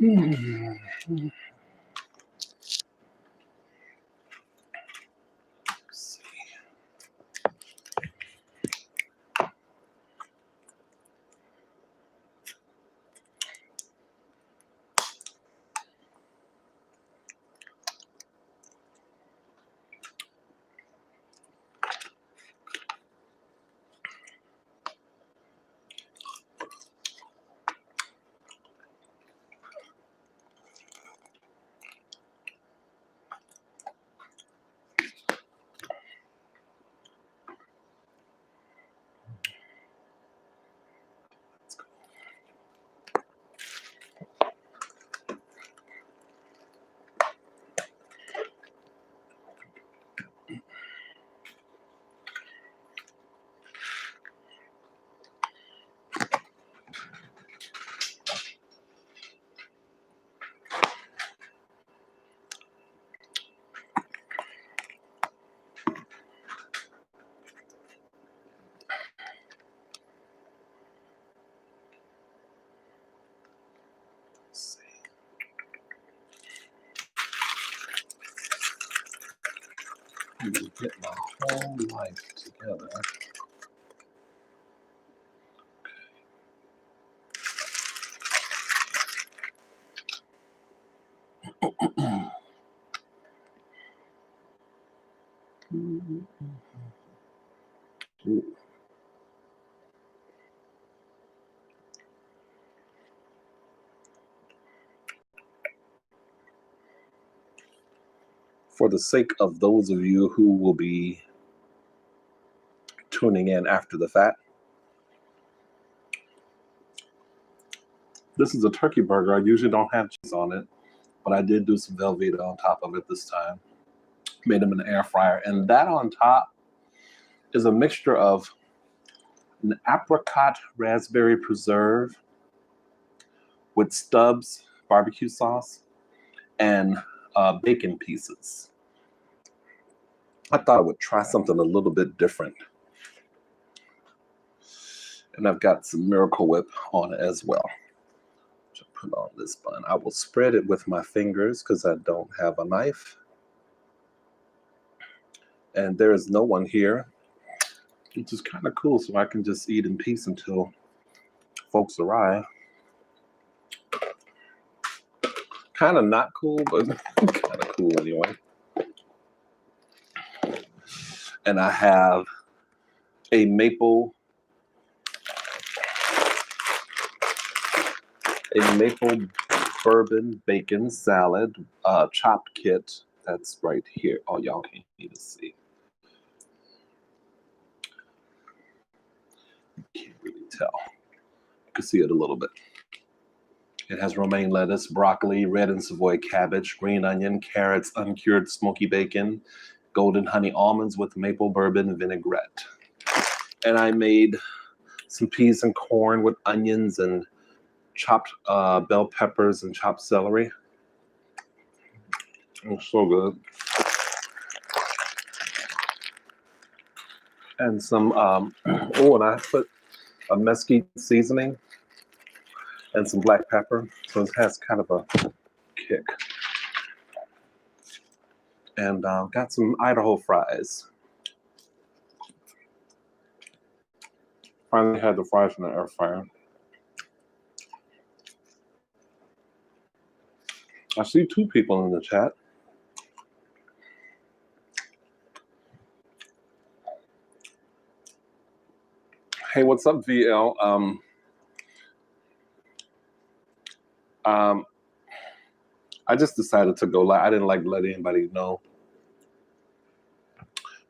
Mm. Get my whole life together. For the sake of those of you who will be tuning in after the fact, this is a turkey burger. I usually don't have cheese on it, but I did do some Velveeta on top of it this time. Made them in the air fryer. And that on top is a mixture of an apricot raspberry preserve with Stubbs barbecue sauce and bacon pieces. I thought I would try something a little bit different. And I've got some Miracle Whip on it as well. Which I put on this bun. I will spread it with my fingers because I don't have a knife. And there is no one here, which is kind of cool, so I can just eat in peace until folks arrive. Kind of not cool, but kind of cool anyway. And I have a maple bourbon bacon salad chopped kit. That's right here. Oh, y'all can't even see. Can't really tell. You can see it a little bit. It has romaine lettuce, broccoli, red and Savoy cabbage, green onion, carrots, uncured smoky bacon, golden honey almonds with maple bourbon vinaigrette. And I made some peas and corn with onions and chopped bell peppers and chopped celery. It's so good. And some, and I put a mesquite seasoning and some black pepper, so it has kind of a kick. And got some Idaho Fries. Finally had the fries in the air fryer. I see 2 people in the chat. Hey, what's up, VL? I just decided to go live. I didn't like let anybody know.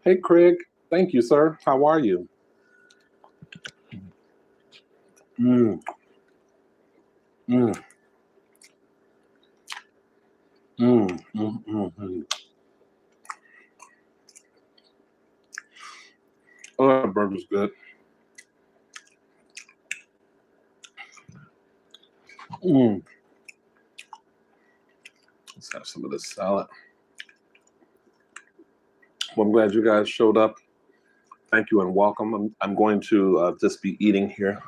Hey, Craig. Thank you, sir. How are you? Mm. Mm. Mm. Mm. Mm. Mm. Oh, that burger's good. Mm. Let's have some of this salad. Well, I'm glad you guys showed up. Thank you and welcome. I'm going to just be eating here.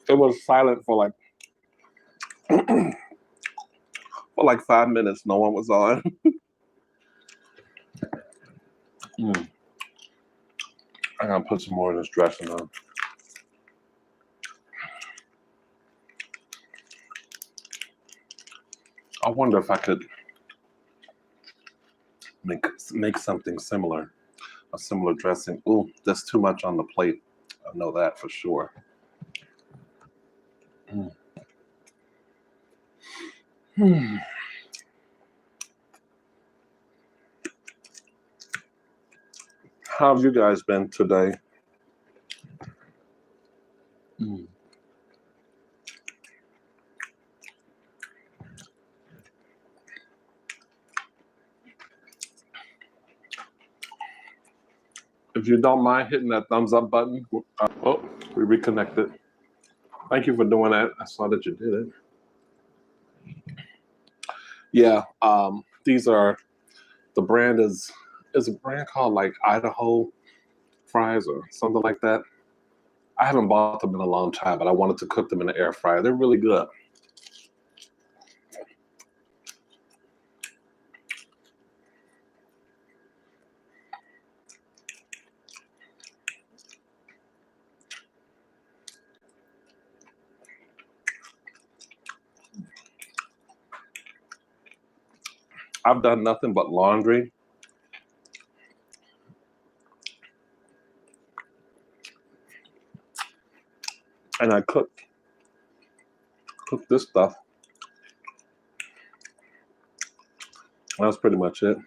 It was silent for like 5 minutes. No one was on. I gotta put some more of this dressing on. I wonder if I could make something similar, a similar dressing. Ooh, that's too much on the plate. I know that for sure. How have you guys been today? If you don't mind hitting that thumbs up button. Oh, we reconnected. Thank you for doing that. I saw that you did it. Yeah, these are, the brand is a brand called like Idaho Fries or something like that. I haven't bought them in a long time, but I wanted to cook them in the air fryer. They're really good. I've done nothing but laundry. And I cooked this stuff. That's pretty much it.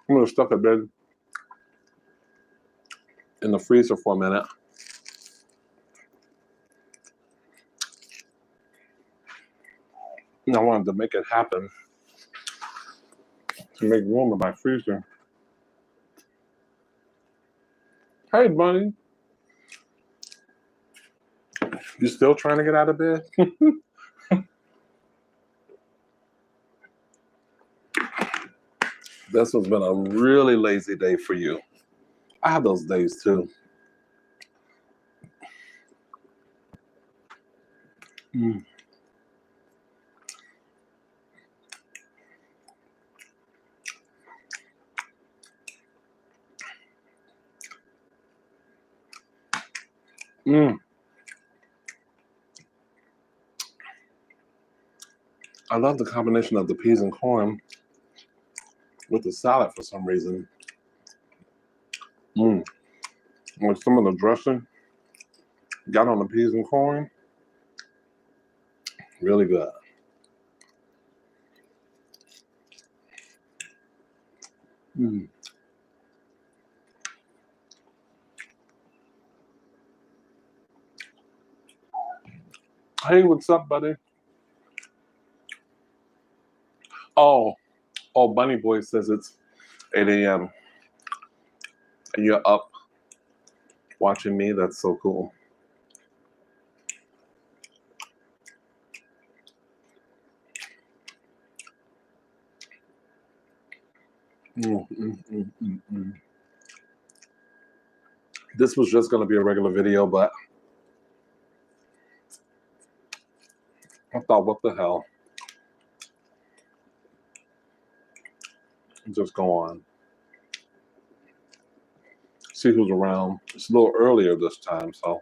I'm gonna stuff it in the freezer for a minute. And I wanted to make it happen to make room in my freezer. Hey, buddy. You still trying to get out of bed? This has been a really lazy day for you. I have those days too. I love the combination of the peas and corn with the salad for some reason. With some of the dressing got on the peas and corn, really good. Hey, what's up, buddy? Oh, Bunny Boy says it's 8 a.m. and you're up watching me. That's so cool. This was just going to be a regular video, but I thought, what the hell? Just go on. See who's around. It's a little earlier this time, so.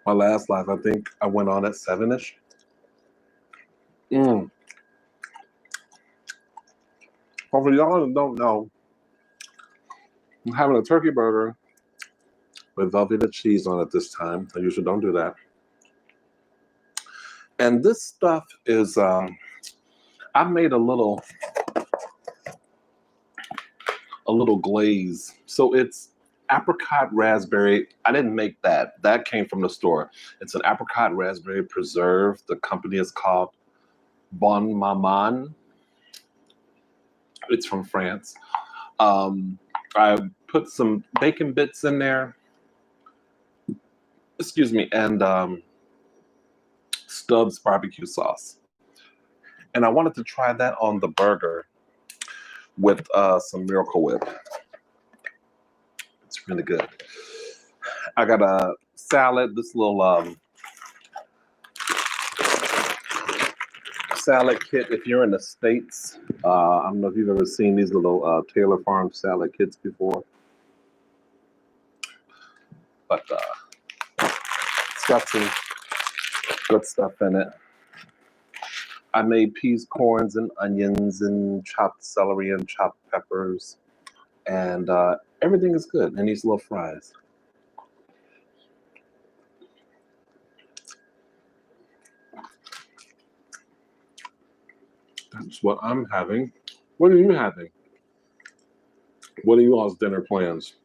My last live, I think I went on at 7-ish. For y'all that don't know, I'm having a turkey burger with Velveeta cheese on it this time. I usually don't do that. And this stuff is, I made a little glaze. So it's apricot raspberry. I didn't make that. That came from the store. It's an apricot raspberry preserve. The company is called Bon Maman. It's from France. I put some bacon bits in there. Excuse me, and Stubbs barbecue sauce. And I wanted to try that on the burger. with some Miracle Whip. It's really good. I got a salad, this little salad kit. If you're in the States, I don't know if you've ever seen these little Taylor Farm salad kits before, but it's got some good stuff in it. I made peas, corns, and onions, and chopped celery and chopped peppers, and everything is good in these little fries. That's what I'm having. What are you having? What are you all's dinner plans?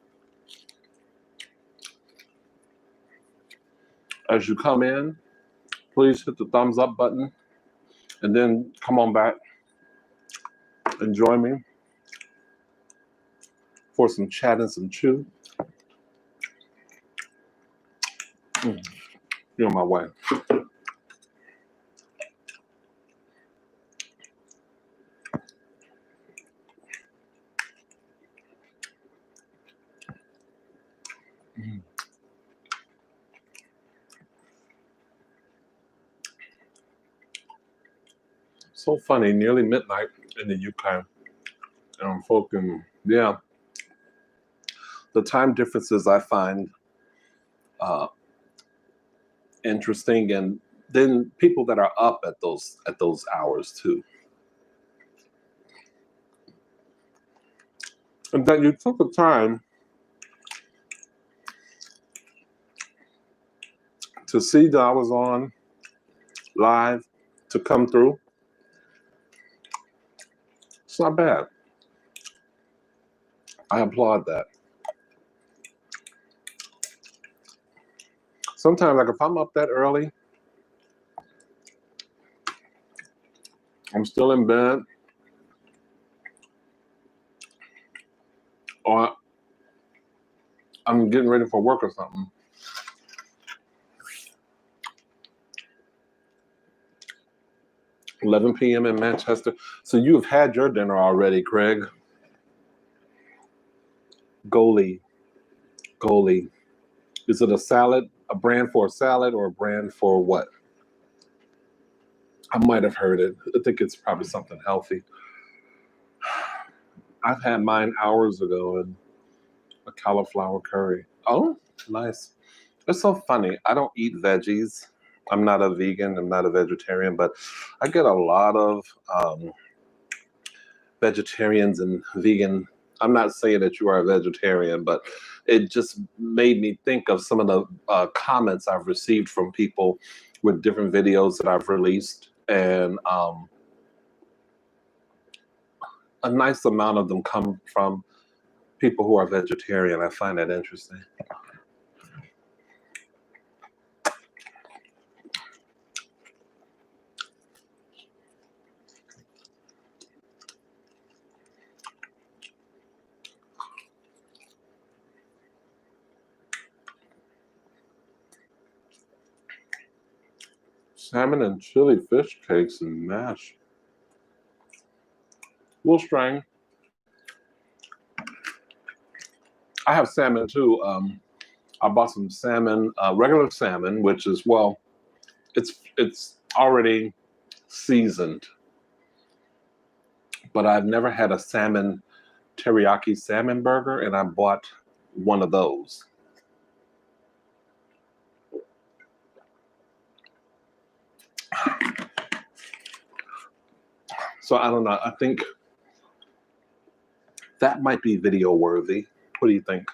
As you come in, please hit the thumbs up button and then come on back and join me for some chat and some chew. You're on my way. So funny, nearly midnight in the UK. And I'm fucking, yeah. The time differences I find interesting, and then people that are up at those hours too. And that you took the time to see that I was on live, to come through. It's not bad. I applaud that. Sometimes, like if I'm up that early, I'm still in bed, or I'm getting ready for work or something. $11 p.m. in Manchester. So you've had your dinner already, Craig. Goalie. Is it a salad, a brand for a salad, or a brand for what? I might have heard it. I think it's probably something healthy. I've had mine hours ago in a cauliflower curry. Oh, nice. It's so funny. I don't eat veggies. I'm not a vegan. I'm not a vegetarian, but I get a lot of vegetarians and vegan. I'm not saying that you are a vegetarian, but it just made me think of some of the comments I've received from people with different videos that I've released, and a nice amount of them come from people who are vegetarian. I find that interesting. Salmon and chili fish cakes and mash. Little string. I have salmon too. I bought some salmon, regular salmon, which is, well, it's already seasoned, but I've never had a salmon teriyaki salmon burger, and I bought one of those. So I don't know. I think that might be video worthy. What do you think?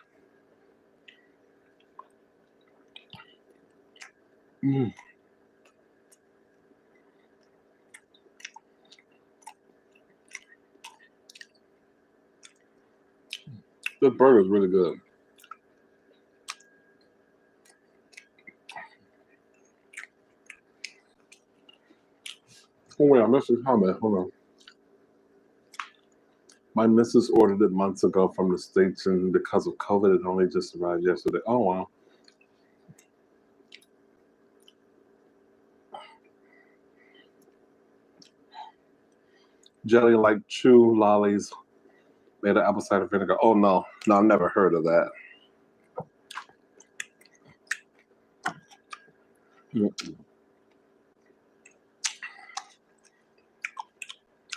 This burger is really good. Oh wait, I missed a comment. Hold on. My missus ordered it months ago from the States, and because of COVID, it only just arrived yesterday. Oh, wow. Jelly like chew lollies. Made an apple cider vinegar. Oh no, I've never heard of that.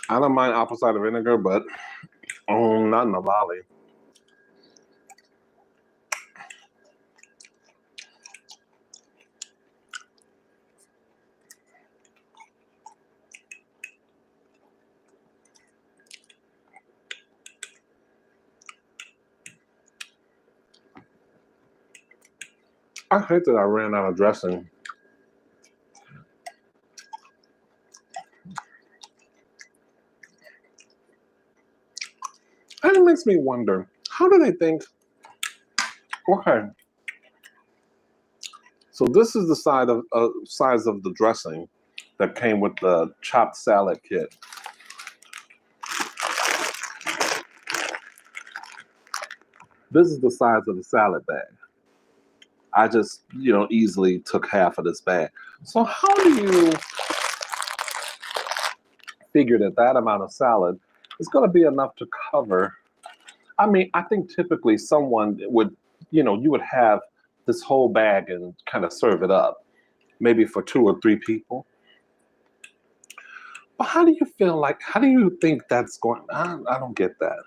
I don't mind apple cider vinegar, but not in a lolly. I hate that I ran out of dressing. And it makes me wonder, how do they think, okay, so this is the size of the dressing that came with the chopped salad kit. This is the size of the salad bag. I just, easily took half of this bag. So how do you figure that amount of salad is going to be enough to cover? I mean, I think typically someone would, you would have this whole bag and kind of serve it up, maybe for 2 or 3 people. But how do you think that's going? I don't get that.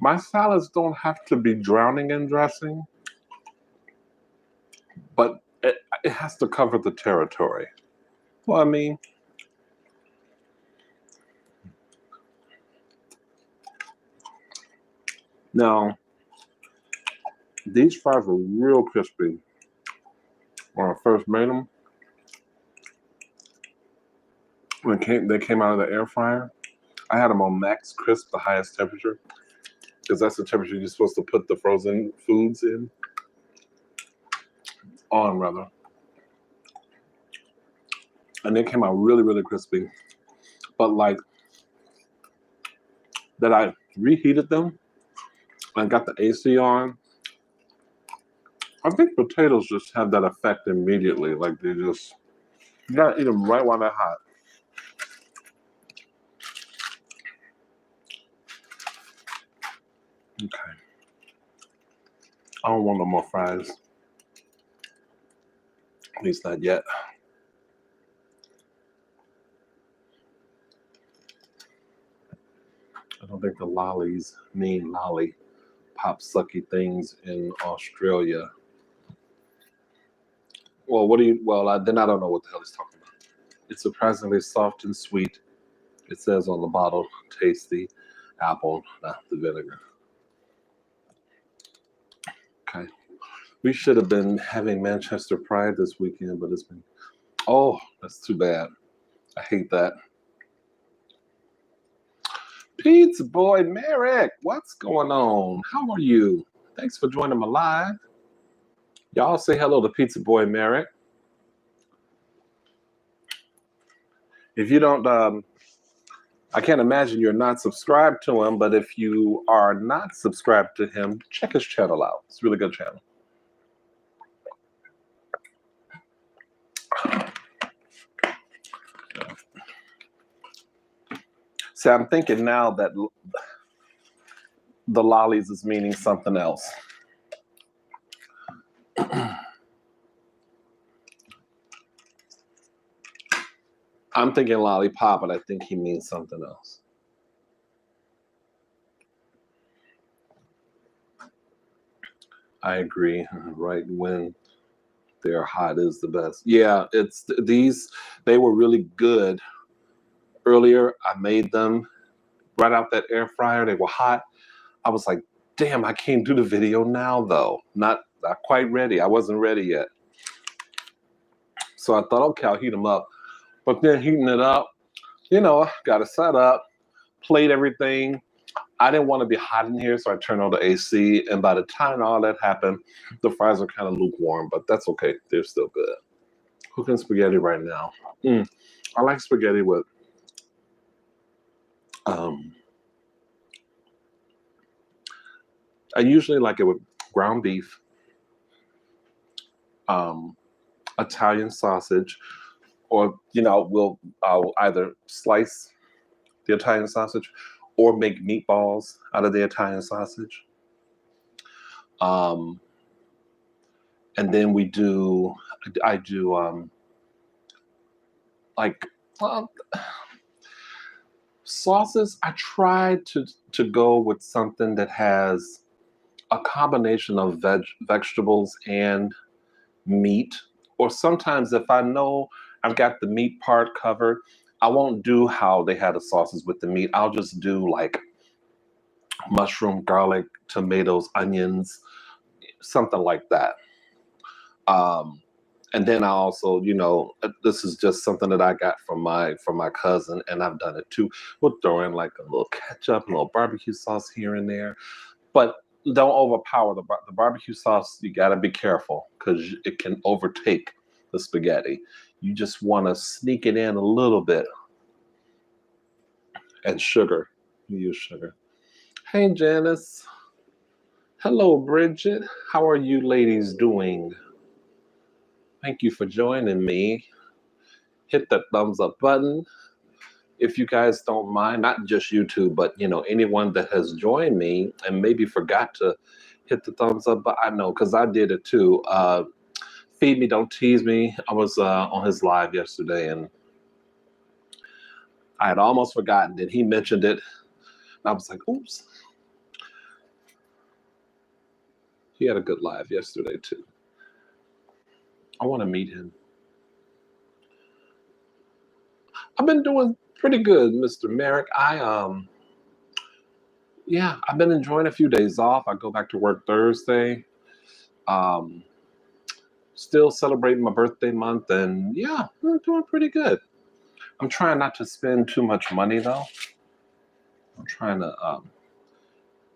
My salads don't have to be drowning in dressing, but it has to cover the territory. Well, I mean, now these fries were real crispy when I first made them. When they came out of the air fryer, I had them on max crisp, the highest temperature, because that's the temperature you're supposed to put the frozen foods on rather. And they came out really, really crispy. But like that, I reheated them and got the AC on. I think potatoes just have that effect immediately. Like you gotta eat them right while they're hot. Okay. I don't want no more fries. At least not yet. I don't think the lollies mean lolly pop sucky things in Australia. Well, then I don't know what the hell he's talking about. It's surprisingly soft and sweet. It says on the bottle, tasty apple, not the vinegar. Okay. We should have been having Manchester Pride this weekend, but it's been, oh, that's too bad. I hate that. Pizza Boy Merrick, what's going on? How are you? Thanks for joining my live. Y'all say hello to Pizza Boy Merrick. If you don't, I can't imagine you're not subscribed to him, but if you are not subscribed to him, check his channel out. It's a really good channel. See, I'm thinking now that the lollies is meaning something else. I'm thinking lollipop, but I think he means something else. I agree. Right when they're hot is the best. Yeah, they were really good. Earlier, I made them right out that air fryer. They were hot. I was like, damn, I can't do the video now though. Not quite ready. I wasn't ready yet. So I thought, okay, I'll heat them up. But then heating it up, got it set up, played everything. I didn't want to be hot in here, so I turned on the AC. And by the time all that happened, the fries are kind of lukewarm, but that's okay. They're still good. Cooking spaghetti right now. I like spaghetti with I usually like it with ground beef, Italian sausage, or I'll either slice the Italian sausage, or make meatballs out of the Italian sausage. And then I do like sauces. I try to go with something that has a combination of vegetables and meat. Or sometimes if I know I've got the meat part covered, I won't do how they had the sauces with the meat. I'll just do like mushroom, garlic, tomatoes, onions, something like that. And then I also, this is just something that I got from my cousin, and I've done it too. We'll throw in like a little ketchup, a little barbecue sauce here and there, but don't overpower the barbecue sauce. You got to be careful because it can overtake the spaghetti. You just want to sneak it in a little bit. And sugar. You use sugar. Hey, Janice. Hello, Bridget. How are you ladies doing? Thank you for joining me. Hit that thumbs up button. If you guys don't mind, not just YouTube, but anyone that has joined me and maybe forgot to hit the thumbs up button. I know, because I did it too. Feed Me, Don't Tease Me. I was on his live yesterday, and I had almost forgotten that he mentioned it. And I was like, oops. He had a good live yesterday too. I want to meet him. I've been doing pretty good, Mr. Merrick. I've been enjoying a few days off. I go back to work Thursday. Still celebrating my birthday month, and yeah, I'm doing pretty good. I'm trying not to spend too much money though. I'm trying to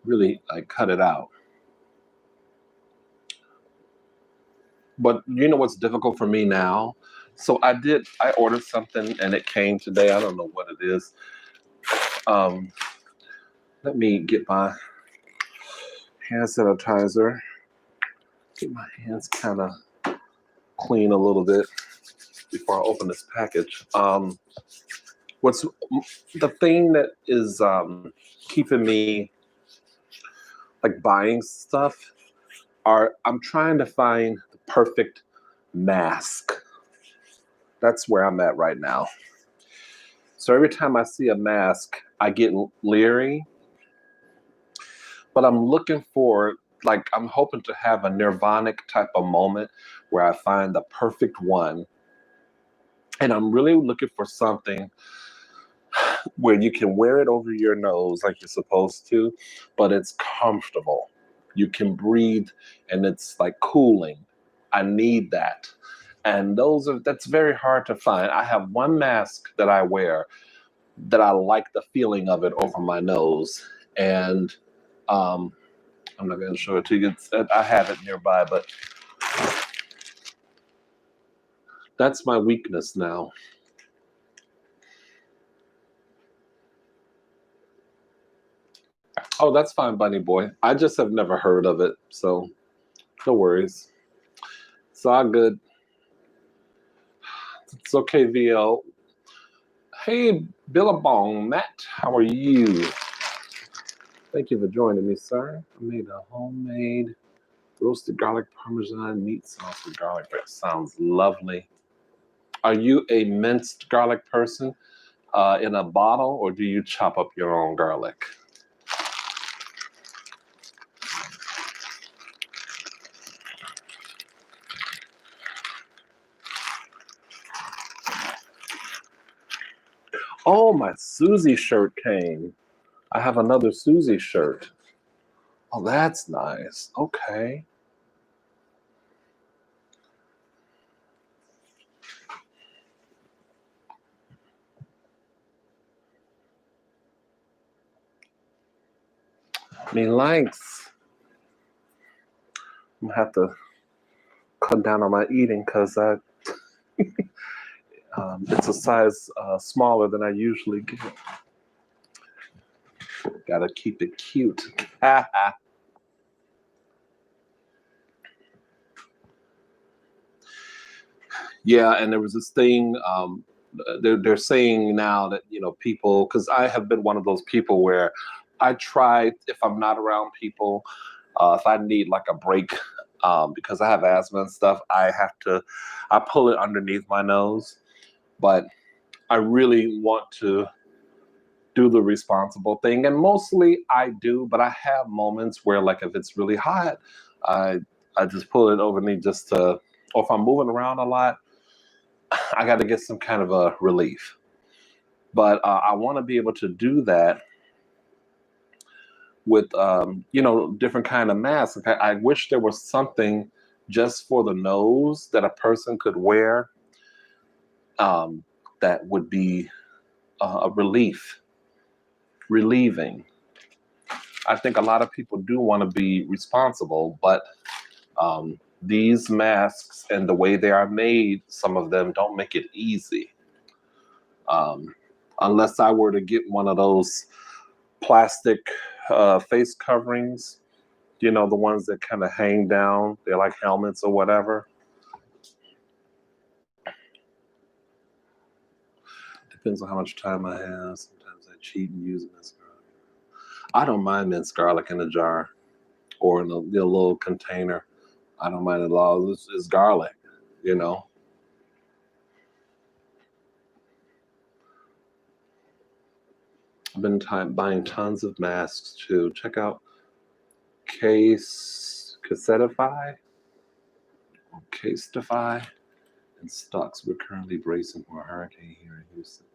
really cut it out. But you know what's difficult for me now? So I ordered something and it came today. I don't know what it is. Let me get my hand sanitizer. Get my hands kind of clean a little bit before I open this package. What's the thing that is keeping me buying stuff I'm trying to find the perfect mask. That's where I'm at right now. So every time I see a mask, I get leery. But I'm looking for, I'm hoping to have a nirvanic type of moment where I find the perfect one. And I'm really looking for something where you can wear it over your nose like you're supposed to, but it's comfortable. You can breathe and it's cooling. I need that. And that's very hard to find. I have one mask that I wear that I like the feeling of it over my nose. And I'm not going to show it to you. I have it nearby, but that's my weakness now. Oh, that's fine, Bunny Boy. I just have never heard of it, so no worries. It's all good. It's okay, VL. Hey, Billabong, Matt, how are you? Thank you for joining me, sir. I made a homemade roasted garlic parmesan meat sauce with garlic bread. Sounds lovely. Are you a minced garlic person in a bottle, or do you chop up your own garlic? Oh, my Suzy shirt came. I have another Suzy shirt. Oh, that's nice. Okay. Me likes. I'm gonna have to cut down on my eating because it's a size smaller than I usually get. Gotta keep it cute. Yeah, and there was this thing they're saying now that, you know, people, because I have been one of those people where I try, if I'm not around people, if I need like a break, because I have asthma and stuff, I pull it underneath my nose. But I really want to do the responsible thing, and mostly I do. But I have moments where, like, if it's really hot, I I just pull it over me just to, or if I'm moving around a lot, I got to get some kind of a relief. But I want to be able to do that with you know, different kind of masks. I wish there was something just for the nose that a person could wear, um, that would be a relieving. I think a lot of people do want to be responsible, but these masks and the way they are made, some of them don't make it easy. Um, Unless I were to get one of those plastic face coverings, you know, the ones that kind of hang down, they're like helmets or whatever. Depends on how much time I have. Sometimes I cheat and use minced garlic. I don't mind minced garlic in a jar or in a little container. I don't mind at all. It's garlic, you know. I've been buying tons of masks too. Check out Cassettify, Casetify, and Stocks. We're currently bracing for a hurricane here in Houston.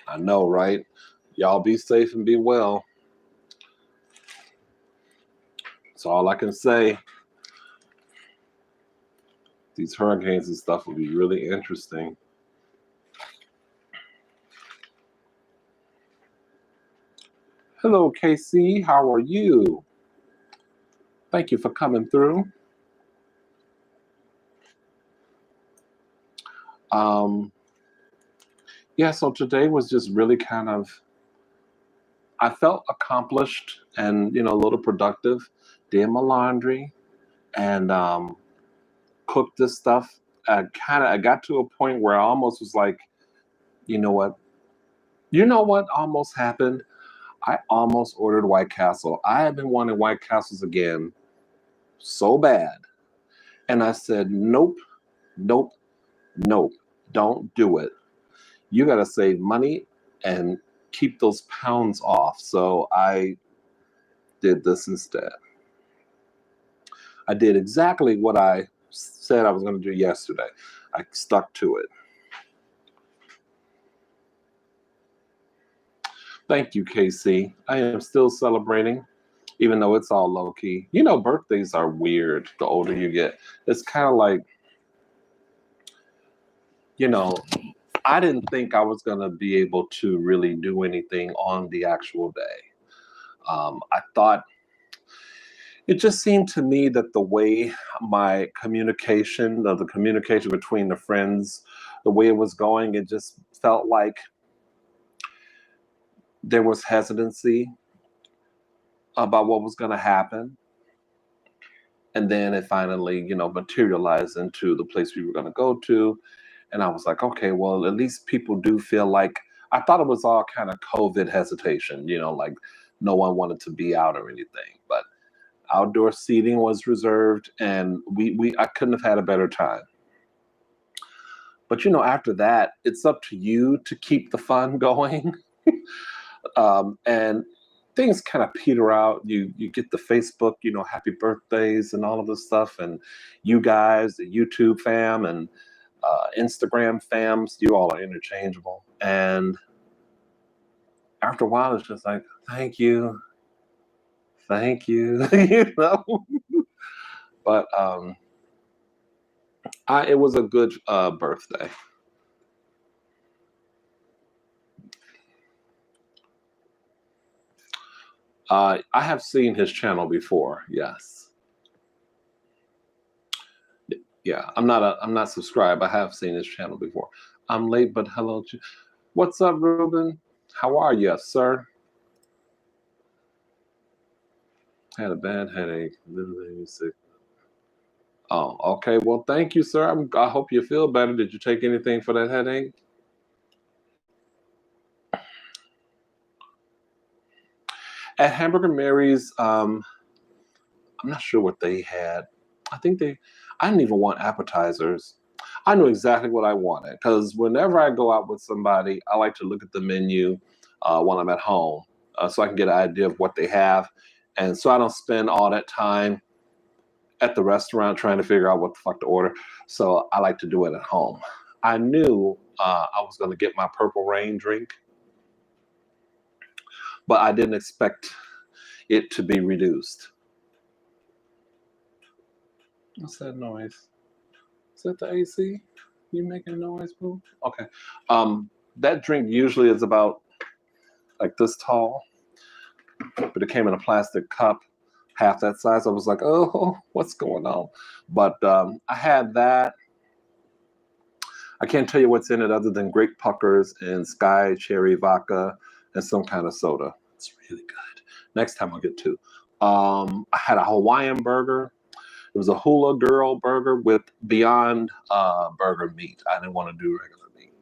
I know, right? Y'all be safe and be well. That's all I can say. These hurricanes and stuff will be really interesting. Hello, KC. How are you? Thank you for coming through. Yeah, so today was just really kind of, I felt accomplished and, you know, a little productive. Did my laundry and cooked this stuff. I got to a point where I almost was like, you know what? You know what almost happened? I almost ordered White Castle. I have been wanting White Castles again so bad. And I said, nope, nope, nope, don't do it. You got to save money and keep those pounds off. So I did this instead. I did exactly what I said I was going to do yesterday. I stuck to it. Thank you, KC. I am still celebrating, even though it's all low key. You know, birthdays are weird the older you get. It's kind of like, you know, I didn't think I was going to be able to really do anything on the actual day. I thought it just seemed to me that the way my communication, the communication between the friends, the way it was going, it just felt like there was hesitancy about what was going to happen. And then it finally, you know, materialized into the place we were going to go to. And I was like, okay, well, at least people do feel like, I thought it was all kind of COVID hesitation, you know, like no one wanted to be out or anything. But outdoor seating was reserved, and I couldn't have had a better time. But you know, after that, it's up to you to keep the fun going. And things kind of peter out. You get the Facebook, you know, happy birthdays and all of this stuff, and you guys, the YouTube fam and Instagram fams, you all are interchangeable. And after a while, it's just like, thank you, you know. But it was a good birthday. I have seen his channel before. Yes. Yeah. I'm not subscribed. I have seen his channel before. I'm late, but hello. What's up, Ruben? How are you, sir? Had a bad headache. Literally sick. Oh, okay. Well, thank you, sir. I hope you feel better. Did you take anything for that headache? At Hamburger Mary's, I'm not sure what they had. I think I didn't even want appetizers. I knew exactly what I wanted because whenever I go out with somebody, I like to look at the menu when I'm at home so I can get an idea of what they have. And so I don't spend all that time at the restaurant trying to figure out what the fuck to order. So I like to do it at home. I knew I was going to get my Purple Rain drink, but I didn't expect it to be reduced. What's that noise? Is that the AC? You making noise, boo? Okay. That drink usually is about like this tall, but it came in a plastic cup, half that size. I was like, oh, what's going on? But I had that. I can't tell you what's in it other than grape puckers and sky cherry vodka and some kind of soda. It's really good. Next time I'll get two. I had a Hawaiian burger. It was a hula girl burger with Beyond Burger meat. I didn't want to do regular meat.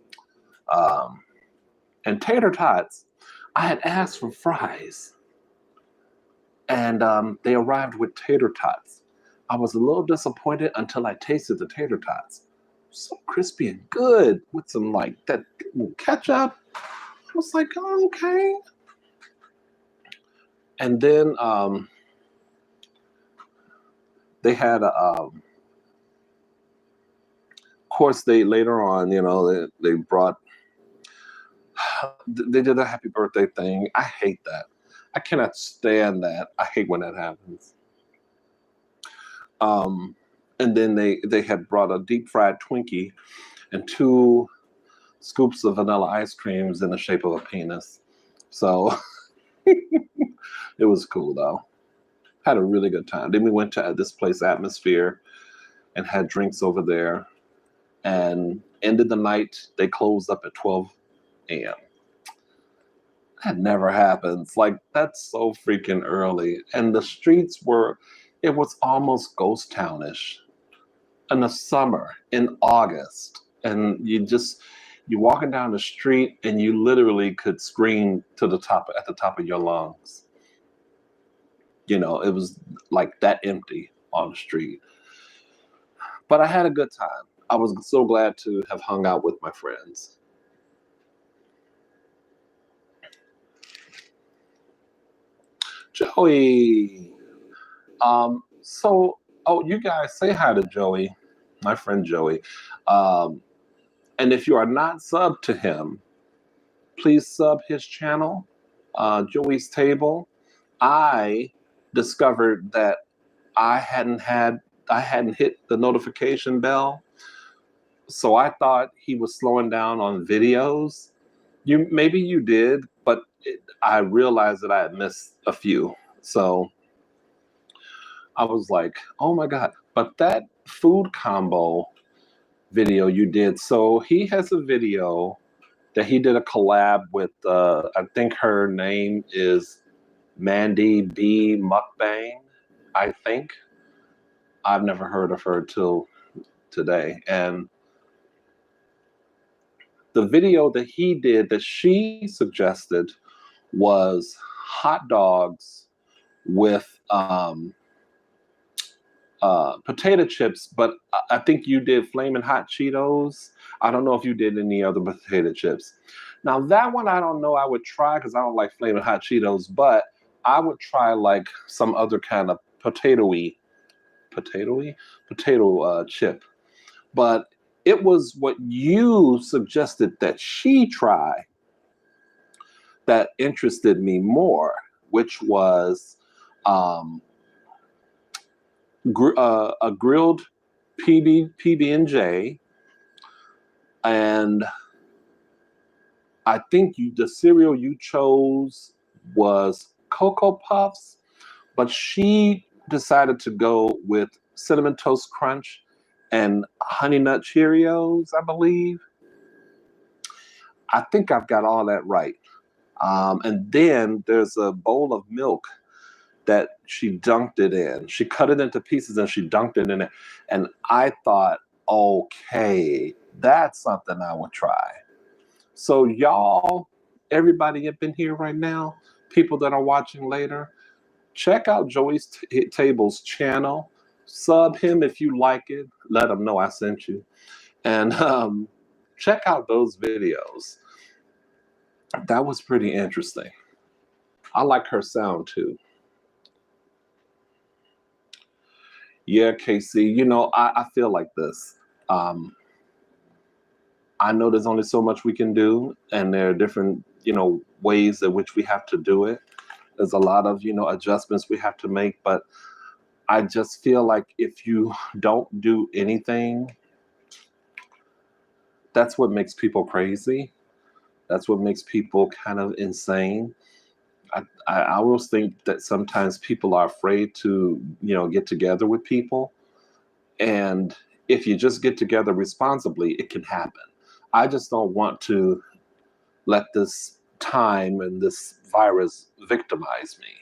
And tater tots. I had asked for fries, and they arrived with tater tots. I was a little disappointed until I tasted the tater tots. So crispy and good with some like that ketchup. I was like, oh, okay. And then they had of course they later on, they brought they did a happy birthday thing. I hate that. I cannot stand that. I hate when that happens. And then they had brought a deep fried Twinkie and two scoops of vanilla ice creams in the shape of a penis. So it was cool though. Had a really good time. Then we went to this place, Atmosphere, and had drinks over there. And ended the night. They closed up at 12 a.m. That never happens. Like, that's so freaking early. And the streets it was almost ghost townish in the summer, in August. And you're walking down the street and you literally could scream at the top of your lungs. It was like that empty on the street. But I had a good time. I was so glad to have hung out with my friends. Joey. You guys say hi to Joey, my friend Joey. And if you are not subbed to him, please sub his channel, Joey's Table. I discovered that I hadn't hit the notification bell, so I thought he was slowing down on videos. Maybe you did, but I realized that I had missed a few. So I was like, oh my God. But that food combo video you did, so he has a video that he did a collab with, I think her name is Mandy B Mukbang, I think. I've never heard of her till today. And the video that he did that she suggested was hot dogs with potato chips, but I think you did Flamin' Hot Cheetos. I don't know if you did any other potato chips. Now that one I don't know I would try because I don't like Flamin' Hot Cheetos, but I would try like some other kind of potato chip. But it was what you suggested that she try that interested me more, which was a grilled PB&J, and I think the cereal you chose was Cocoa Puffs, but she decided to go with Cinnamon Toast Crunch and Honey Nut Cheerios, I believe. I think I've got all that right. And then there's a bowl of milk that she dunked it in. She cut it into pieces and she dunked it in it. And I thought, okay, that's something I would try. So y'all, everybody up in here right now, people that are watching later, check out Joey's Table's channel. Sub him if you like it. Let him know I sent you. And check out those videos. That was pretty interesting. I like her sound too. Yeah, Casey, you know, I feel like this. I know there's only so much we can do, and there are different, you know, ways in which we have to do it. There's a lot of, you know, adjustments we have to make, but I just feel like if you don't do anything, that's what makes people crazy. That's what makes people kind of insane. I always think that sometimes people are afraid to, you know, get together with people. And if you just get together responsibly, it can happen. I just don't want to let this time and this virus victimize me.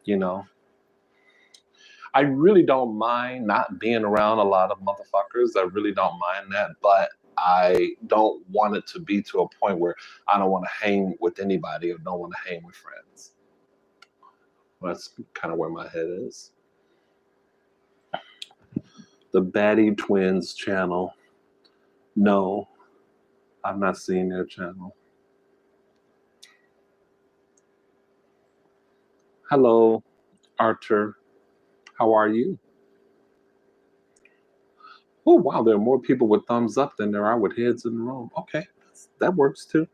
You know, I really don't mind not being around a lot of motherfuckers. I really don't mind that, but I don't want it to be to a point where I don't want to hang with anybody or don't want to hang with friends. That's kind of where my head is. The Batty Twins channel. No, I've not seen their channel. Hello, Arthur. How are you? Oh, wow, there are more people with thumbs up than there are with heads in the room. Okay, that works too.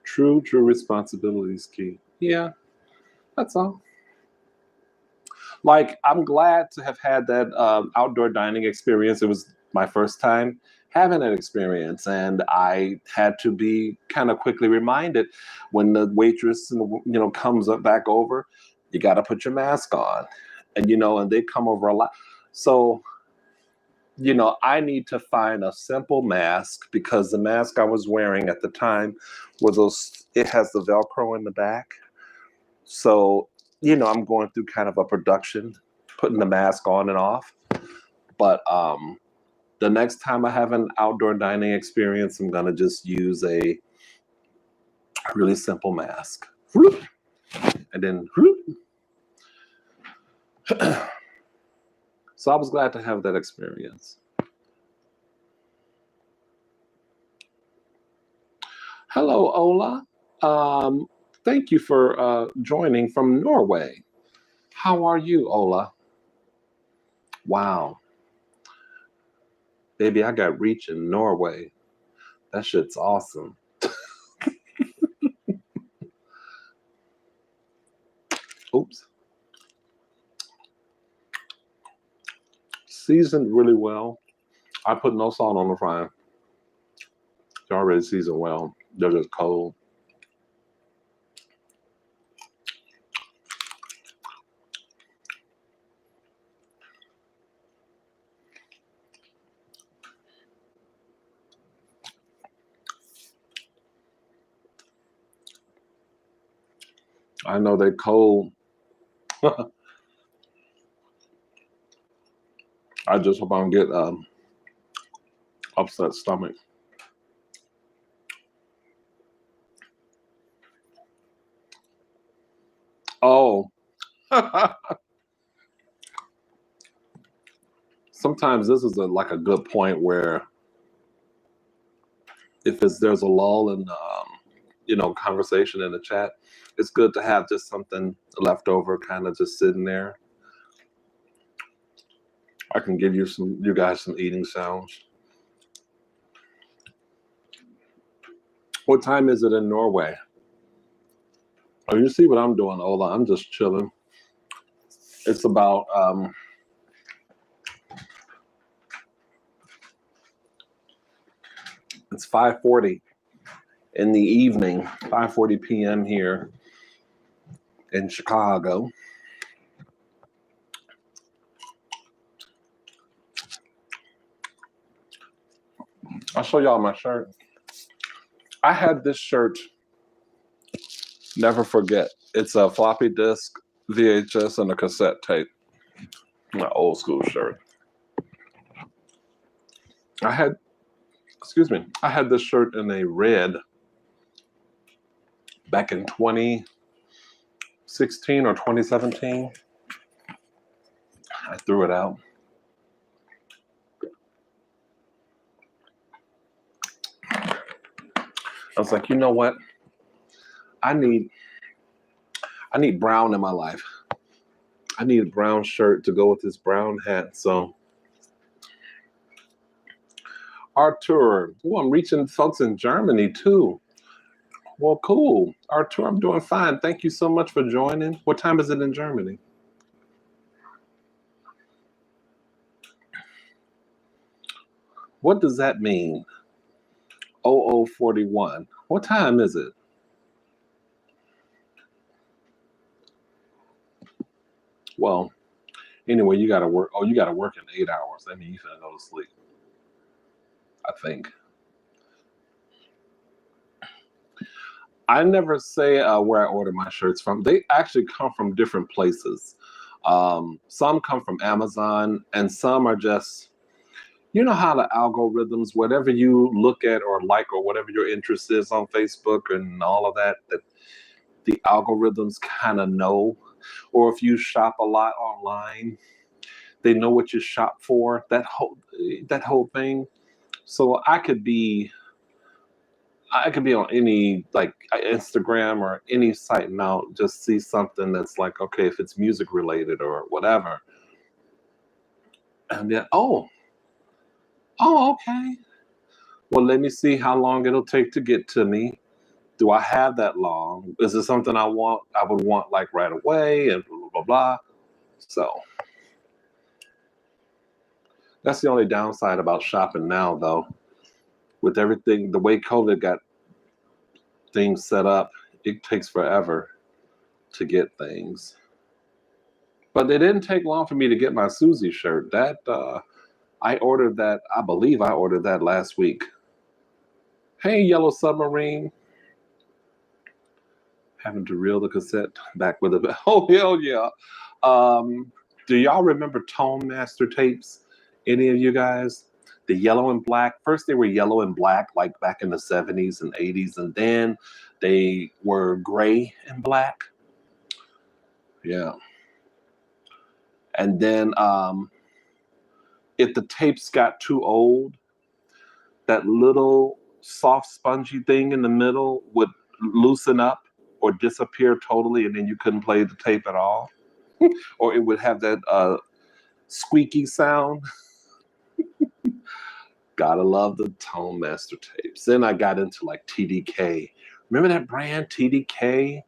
True responsibility is key. Yeah, that's all. Like, I'm glad to have had that outdoor dining experience. It was my first time having an experience, and I had to be kind of quickly reminded when the waitress comes up back over, you got to put your mask on, and and they come over a lot. So I need to find a simple mask because the mask I was wearing at the time it has the Velcro in the back. So, I'm going through kind of a production, putting the mask on and off. But the next time I have an outdoor dining experience, I'm going to just use a really simple mask. And then, so I was glad to have that experience. Hello, Ola. Thank you for joining from Norway. How are you, Ola? Wow. Baby, I got reach in Norway. That shit's awesome. Oops. Seasoned really well. I put no salt on the fry. They're already seasoned well. They're just cold. I know they're cold. I just hope I don't get upset stomach. Oh. Sometimes this is like a good point where if there's a lull in conversation in the chat, it's good to have just something left over kind of just sitting there. I can give you guys some eating sounds. What time is it in Norway? Oh, you see what I'm doing, Ola? I'm just chilling. It's about it's 5:40 in the evening, 5:40 p.m. here in Chicago. I'll show y'all my shirt. I had this shirt Never forget. It's a floppy disk, VHS, and a cassette tape. My old school shirt. I had this shirt in a red back in 2016 or 2017. I threw it out. I was like, you know what? I need brown in my life. I need a brown shirt to go with this brown hat. So Artur, oh, I'm reaching folks in Germany too. Well, cool. Artur, I'm doing fine. Thank you so much for joining. What time is it in Germany? What does that mean? 0041. What time is it? Well, anyway, you gotta work. Oh, you gotta work in 8 hours. That means you finna go to sleep, I think. I never say where I order my shirts from. They actually come from different places. Some come from Amazon, and some are just, you know how the algorithms, whatever you look at or like or whatever your interest is on Facebook and all of that, that the algorithms kind of know. Or if you shop a lot online, they know what you shop for. That whole thing. So I could be on any like Instagram or any site and I'll just see something that's like, okay, if it's music related or whatever. And then, okay. Well, let me see how long it'll take to get to me. Do I have that long? Is it something I would want like right away and blah, blah, blah, blah. So that's the only downside about shopping now, though. With everything, the way COVID got things set up, it takes forever to get things. But it didn't take long for me to get my Suzy shirt. That I believe I ordered that last week. Hey, Yellow Submarine. Having to reel the cassette back with a oh hell yeah. Do y'all remember Tone Master tapes? Any of you guys? The yellow and black. First they were yellow and black, like back in the 70s and 80s, and then they were gray and black. Yeah. And then if the tapes got too old, that little soft spongy thing in the middle would loosen up or disappear totally, and then you couldn't play the tape at all. Or it would have that squeaky sound. Gotta love the Tone Master tapes. Then I got into like TDK. Remember that brand, TDK?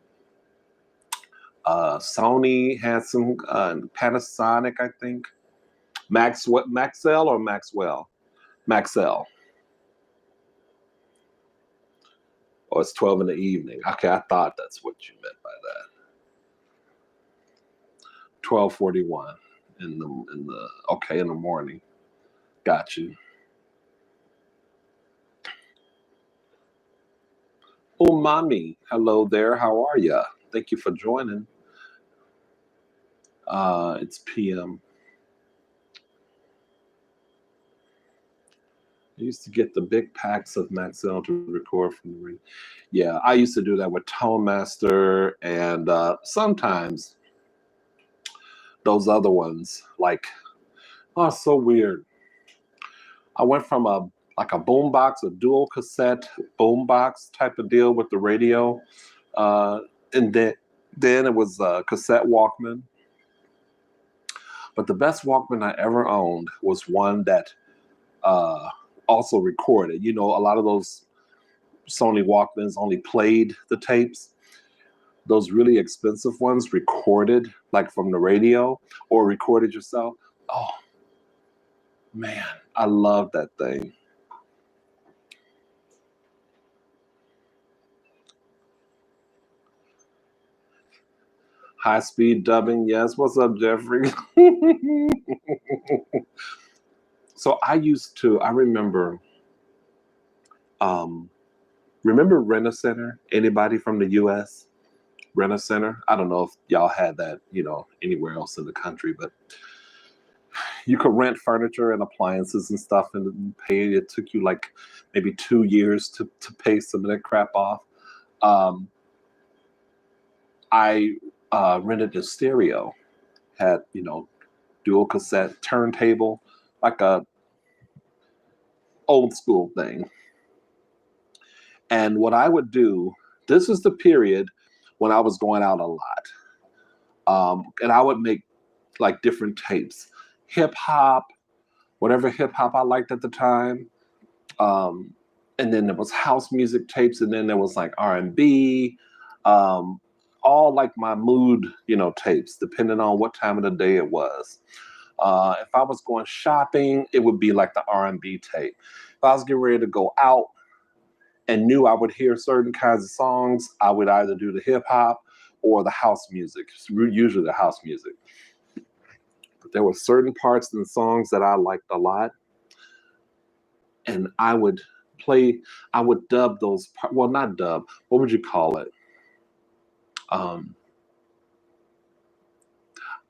Sony had some, Panasonic, I think. Maxell or Maxwell? Maxell. Oh, it's 12 in the evening. Okay, I thought that's what you meant by that. 12:41 in the morning. Got you. Umami, hello there. How are ya? Thank you for joining. It's PM. I used to get the big packs of Maxell to record from the ring. Yeah, I used to do that with Tone Master and sometimes those other ones. Like, oh, so weird. I went from a boombox, a dual cassette boombox type of deal with the radio, and then it was a cassette Walkman. But the best Walkman I ever owned was one that also recorded. You know, a lot of those Sony Walkmans only played the tapes. Those really expensive ones recorded, like from the radio or recorded yourself. Oh, man, I love that thing. High speed dubbing, yes. What's up, Jeffrey? So I remember Rent-A-Center? Anybody from the US? Rent a Center. I don't know if y'all had that, anywhere else in the country, but you could rent furniture and appliances and stuff and pay. It took you like maybe 2 years to pay some of that crap off. Um, I rented a stereo, had, dual cassette turntable, like a old school thing. And what I would do, this is the period when I was going out a lot. And I would make like different tapes, hip hop, whatever hip hop I liked at the time. Um, and then there was house music tapes, and then there was like R&B, all like my mood, tapes, depending on what time of the day it was. If I was going shopping, it would be like the R&B tape. If I was getting ready to go out and knew I would hear certain kinds of songs, I would either do the hip hop or the house music, usually the house music. But there were certain parts in the songs that I liked a lot, and I would dub those, well, not dub, what would you call it? I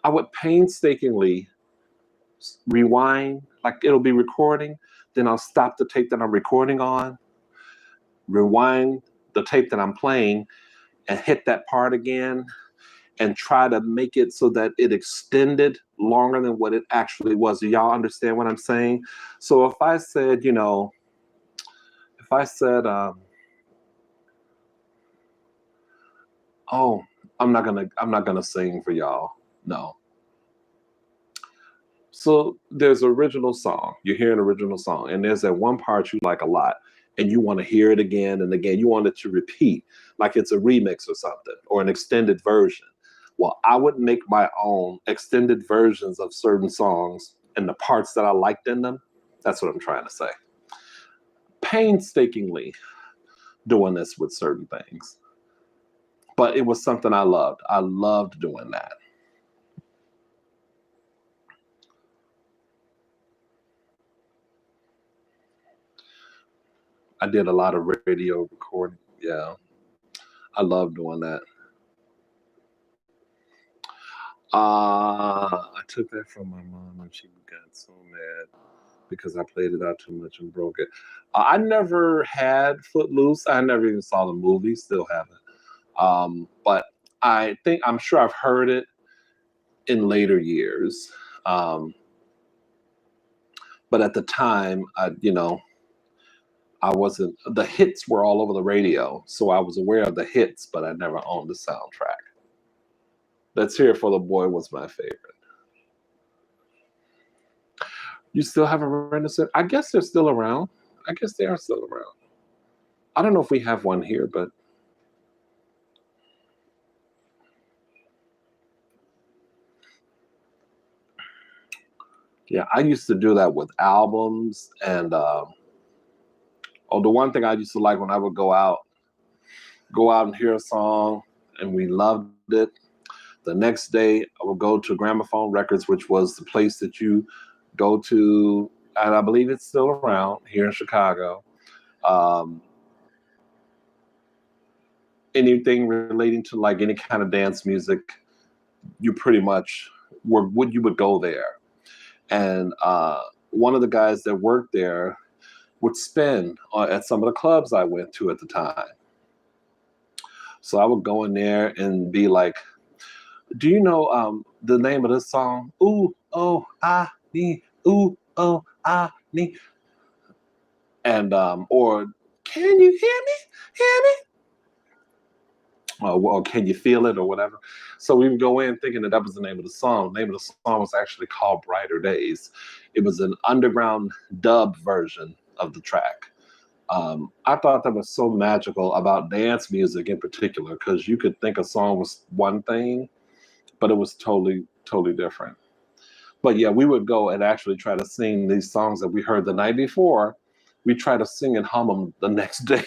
would painstakingly rewind, like it'll be recording, then I'll stop the tape that I'm recording on, rewind the tape that I'm playing, and hit that part again, and try to make it so that it extended longer than what it actually was. Do y'all understand what I'm saying? So if I said, oh, I'm not gonna sing for y'all. No. So there's an original song. You hear an original song, and there's that one part you like a lot, and you want to hear it again and again. You want it to repeat, like it's a remix or something, or an extended version. Well, I would make my own extended versions of certain songs and the parts that I liked in them. That's what I'm trying to say. Painstakingly doing this with certain things. But it was something I loved. I loved doing that. I did a lot of radio recording. Yeah, I love doing that. I took that from my mom, and she got so mad because I played it out too much and broke it. I never had Footloose. I never even saw the movie. Still haven't. But I'm sure I've heard it in later years. But at the time, I wasn't. The hits were all over the radio, so I was aware of the hits, but I never owned the soundtrack. Let's Hear It for the Boy was my favorite. You still have a Renaissance? I guess they're still around. I guess they are still around. I don't know if we have one here, but yeah, I used to do that with albums. And the one thing I used to like when I would go out and hear a song and we loved it. The next day, I would go to Gramophone Records, which was the place that you go to, and I believe it's still around here in Chicago. Anything relating to like any kind of dance music, you pretty much you would go there. And one of the guys that worked there would spin at some of the clubs I went to at the time. So I would go in there and be like, do you know the name of this song? Ooh, oh, ah, nee, ooh, oh, ah, nee. And, or, can you hear me? Hear me? Or can you feel it or whatever? So we would go in thinking that was the name of the song. The name of the song was actually called Brighter Days. It was an underground dub version of the track. I thought that was so magical about dance music in particular, because you could think a song was one thing, but it was totally, totally different. But yeah, we would go and actually try to sing these songs that we heard the night before. We try to sing and hum them the next day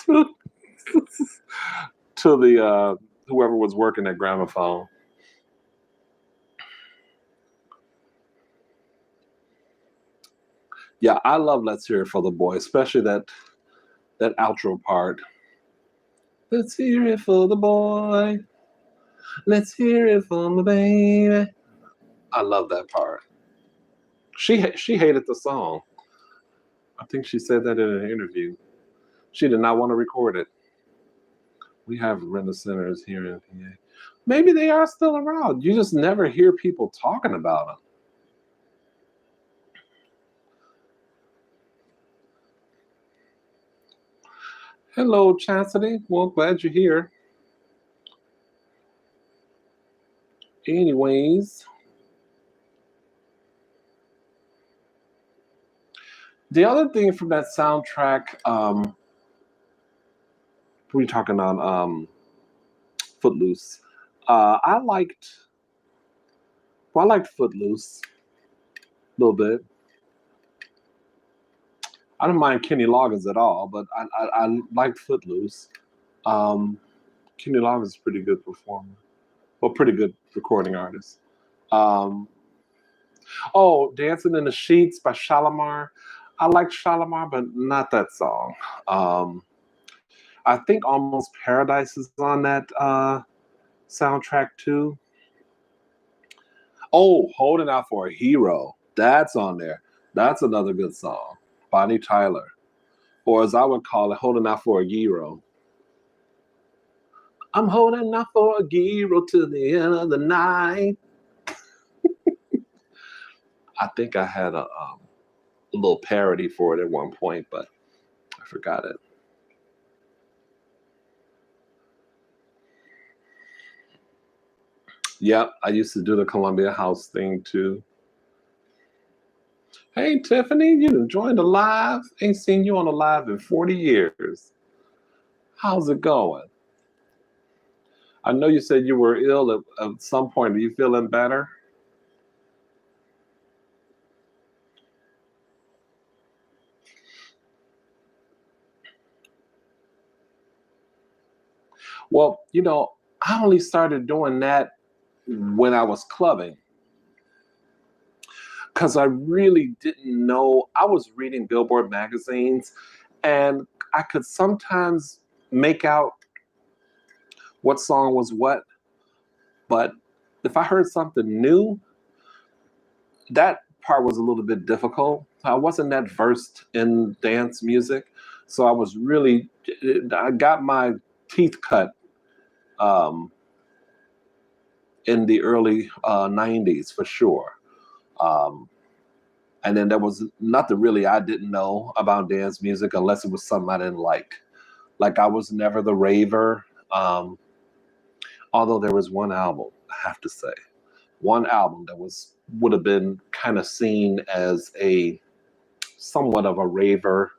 to the whoever was working at Gramophone. Yeah, I love Let's Hear It for the Boy, especially that outro part. Let's hear it for the boy. Let's hear it for the baby. I love that part. She hated the song. I think she said that in an interview. She did not want to record it. We have rent centers here in PA. Maybe they are still around. You just never hear people talking about them. Hello, Chastity. Well, glad you're here. Anyways, the other thing from that soundtrack, we're talking on Footloose. I liked Footloose a little bit. I don't mind Kenny Loggins at all, but I liked Footloose. Kenny Loggins is a pretty good performer. Well, pretty good recording artist. Um, Dancing in the Sheets by Shalimar. I like Shalimar, but not that song. Um, I think Almost Paradise is on that soundtrack too. Oh, Holding Out for a Hero. That's on there. That's another good song. Bonnie Tyler. Or as I would call it, Holding Out for a Hero. I'm holding out for a hero to the end of the night. I think I had a little parody for it at one point, but I forgot it. Yep, I used to do the Columbia House thing too. Hey, Tiffany, you joined the live. Ain't seen you on the live in 40 years. How's it going? I know you said you were ill at some point. Are you feeling better? Well, I only started doing that when I was clubbing because I really didn't know. I was reading Billboard magazines and I could sometimes make out what song was what, but if I heard something new, that part was a little bit difficult. I wasn't that versed in dance music, so I got my teeth cut um, in the early 90s for sure. Um, and then there was nothing really I didn't know about dance music unless it was something I didn't like. Like I was never the raver, although there was one album, I have to say, one album that would have been kind of seen as a somewhat of a raver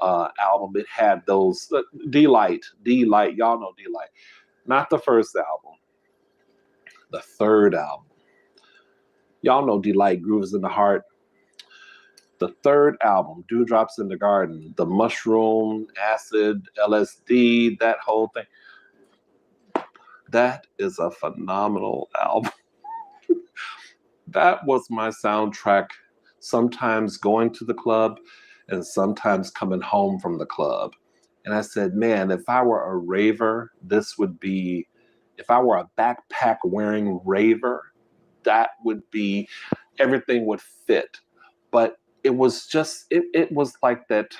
album. It had those Delight, y'all know Delight. Not the first album, the third album. Y'all know Delight, Grooves in the Heart. The third album, Dewdrops in the Garden, the mushroom, acid, LSD, that whole thing. That is a phenomenal album. That was my soundtrack, sometimes going to the club and sometimes coming home from the club. And I said, man, if I were a raver, this would be, if I were a backpack wearing raver, that would be, everything would fit. But it was just, it was like that.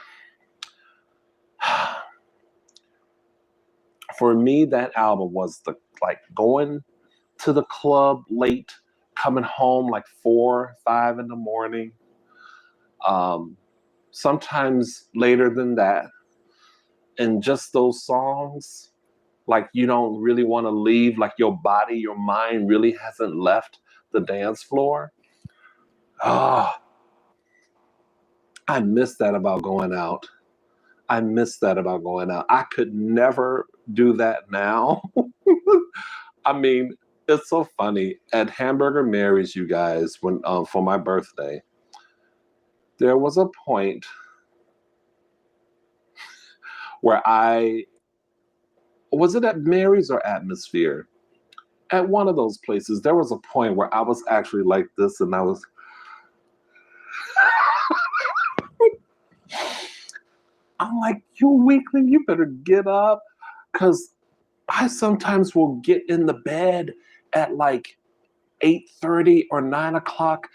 For me, that album was like going to the club late, coming home like 4, 5 in the morning. Sometimes later than that. And just those songs, like you don't really want to leave, like your body, your mind really hasn't left the dance floor. Ah, I miss that about going out. I miss that about going out. I could never do that now. I mean, it's so funny. At Hamburger Mary's, you guys, when for my birthday, there was a point where was it at Mary's or Atmosphere? At one of those places, there was a point where I was actually like this, and I'm like, you weakling, you better get up. because I sometimes will get in the bed at like 8:30 or 9 o'clock,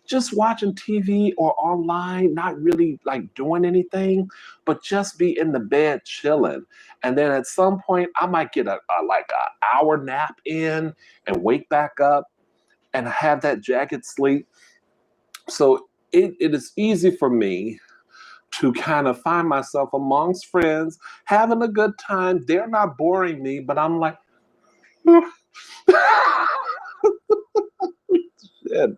just watching TV or online, not really like doing anything, but just be in the bed chilling. And then at some point, I might get a like an hour nap in and wake back up and have that jagged sleep. So it is easy for me to kind of find myself amongst friends, having a good time. They're not boring me, but I'm like, shit.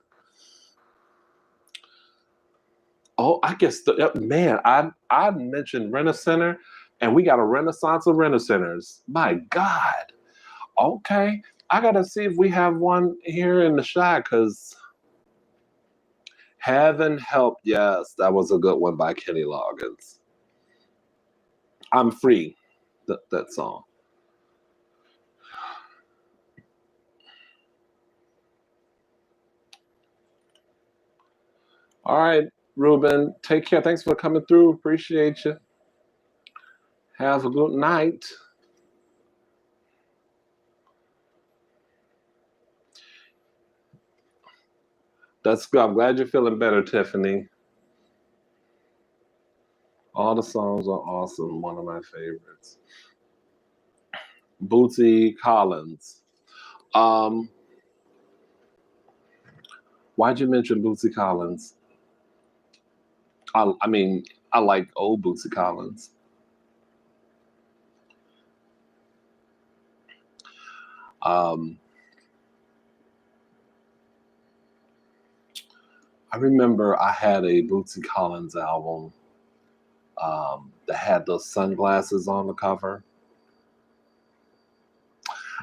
Oh, I guess man, I mentioned Rent-A-Center, and we got a renaissance of Rent-A-Centers. My God. Okay, I gotta see if we have one here in the Shy, because Heaven Help, yes, that was a good one by Kenny Loggins. I'm Free, that song. All right, Ruben, take care. Thanks for coming through. Appreciate you. Have a good night. That's good. I'm glad you're feeling better, Tiffany. All the songs are awesome. One of my favorites. Bootsy Collins. Um, why'd you mention Bootsy Collins? I mean, I like old Bootsy Collins. Um, I remember I had a Bootsy Collins album that had those sunglasses on the cover.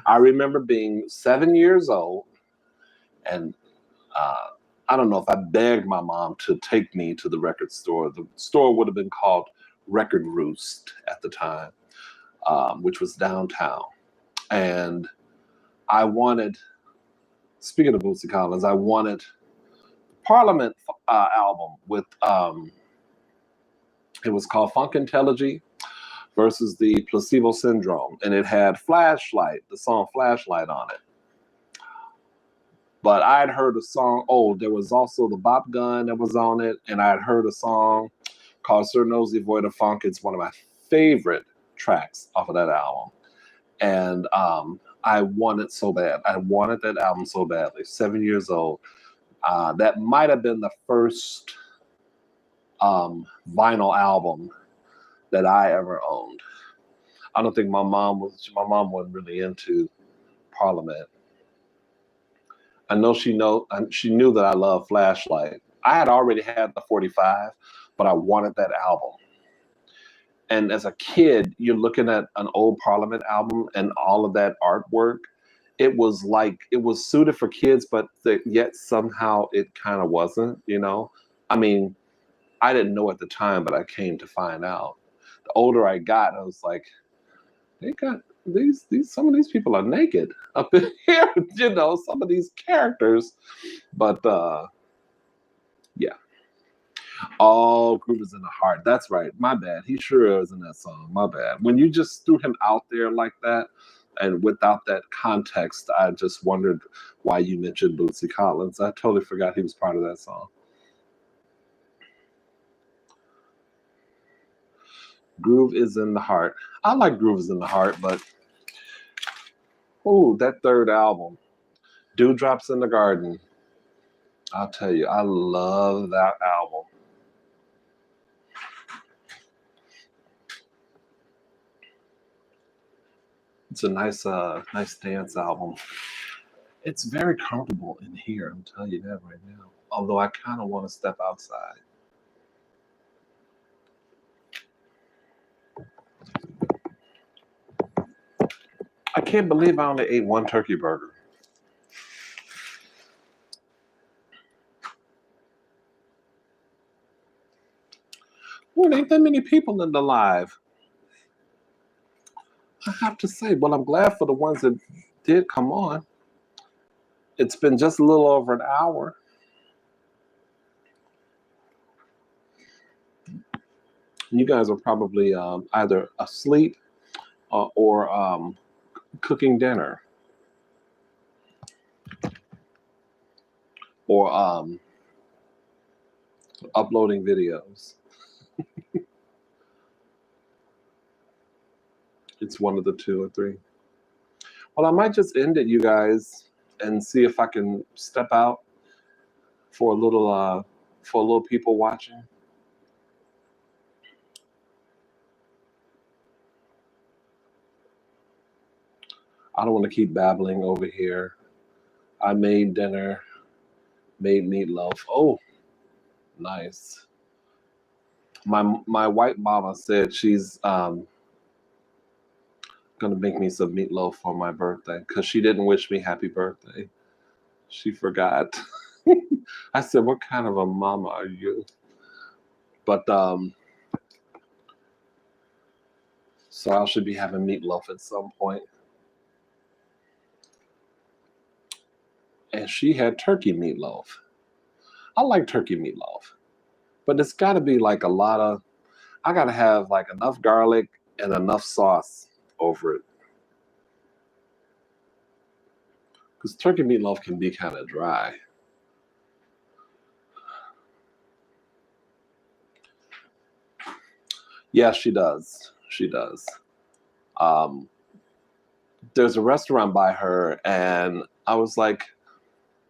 I remember being 7 years old, and uh, I don't know if I begged my mom to take me to the record store. The store would have been called Record Roost at the time, which was downtown. And I wanted, speaking of Bootsy Collins, I wanted Parliament album with, it was called Funkintelligy versus the Placebo Syndrome. And it had Flashlight, the song Flashlight on it. But I had heard a song, oh, there was also the Bop Gun that was on it. And I had heard a song called Sir Nosy Void of Funk. It's one of my favorite tracks off of that album. And I wanted so bad. I wanted that album so badly. 7 years old. That might have been the first vinyl album that I ever owned. I don't think my mom wasn't really into Parliament. I know she knew that I love Flashlight. I had already had the 45, but I wanted that album. And as a kid, you're looking at an old Parliament album and all of that artwork. It was like it was suited for kids, but yet somehow it kind of wasn't. I mean, I didn't know at the time, but I came to find out. The older I got, I was like, they got these some of these people are naked up in here, some of these characters. But yeah. Oh, Groove is in the Heart. That's right. My bad. He sure is in that song. My bad. When you just threw him out there like that and without that context, I just wondered why you mentioned Bootsy Collins. I totally forgot he was part of that song. Groove is in the Heart. I like Groove is in the Heart, but that third album, Dewdrops in the Garden. I'll tell you, I love that album. It's a nice dance album. It's very comfortable in here, I'm telling you that right now. Although I kind of want to step outside. I can't believe I only ate one turkey burger. There ain't that many people in the live. I have to say, well, I'm glad for the ones that did come on. It's been just a little over an hour. You guys are probably either asleep, or cooking dinner, or uploading videos. It's one of the two or three. Well, I might just end it, you guys, and see if I can step out for a little people watching. I don't want to keep babbling over here. I made dinner, made meatloaf. Oh, nice. My white mama said she's gonna make me some meatloaf for my birthday because she didn't wish me happy birthday. She forgot. I said, "What kind of a mama are you?" But so I should be having meatloaf at some point. And she had turkey meatloaf. I like turkey meatloaf, but it's got to be like I got to have like enough garlic and enough sauce over it. Because turkey meatloaf can be kind of dry. Yeah, she does. She does. There's a restaurant by her, and I was like,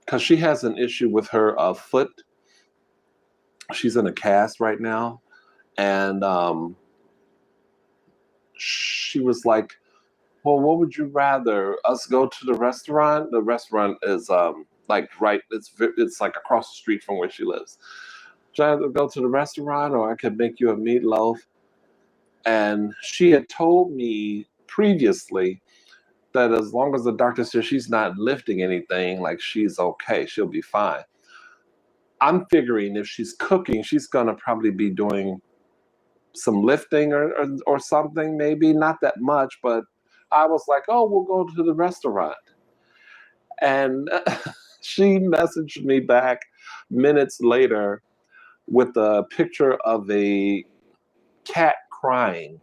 because she has an issue with her foot. She's in a cast right now, and she was like, "Well, what would you rather us go to the restaurant? The restaurant is like right. It's like across the street from where she lives. Should I either go to the restaurant, or I could make you a meatloaf?" And she had told me previously that as long as the doctor says she's not lifting anything, like she's okay, she'll be fine. I'm figuring if she's cooking, she's gonna probably be doing some lifting or something, maybe not that much, but I was like, oh, we'll go to the restaurant. And she messaged me back minutes later with a picture of a cat crying.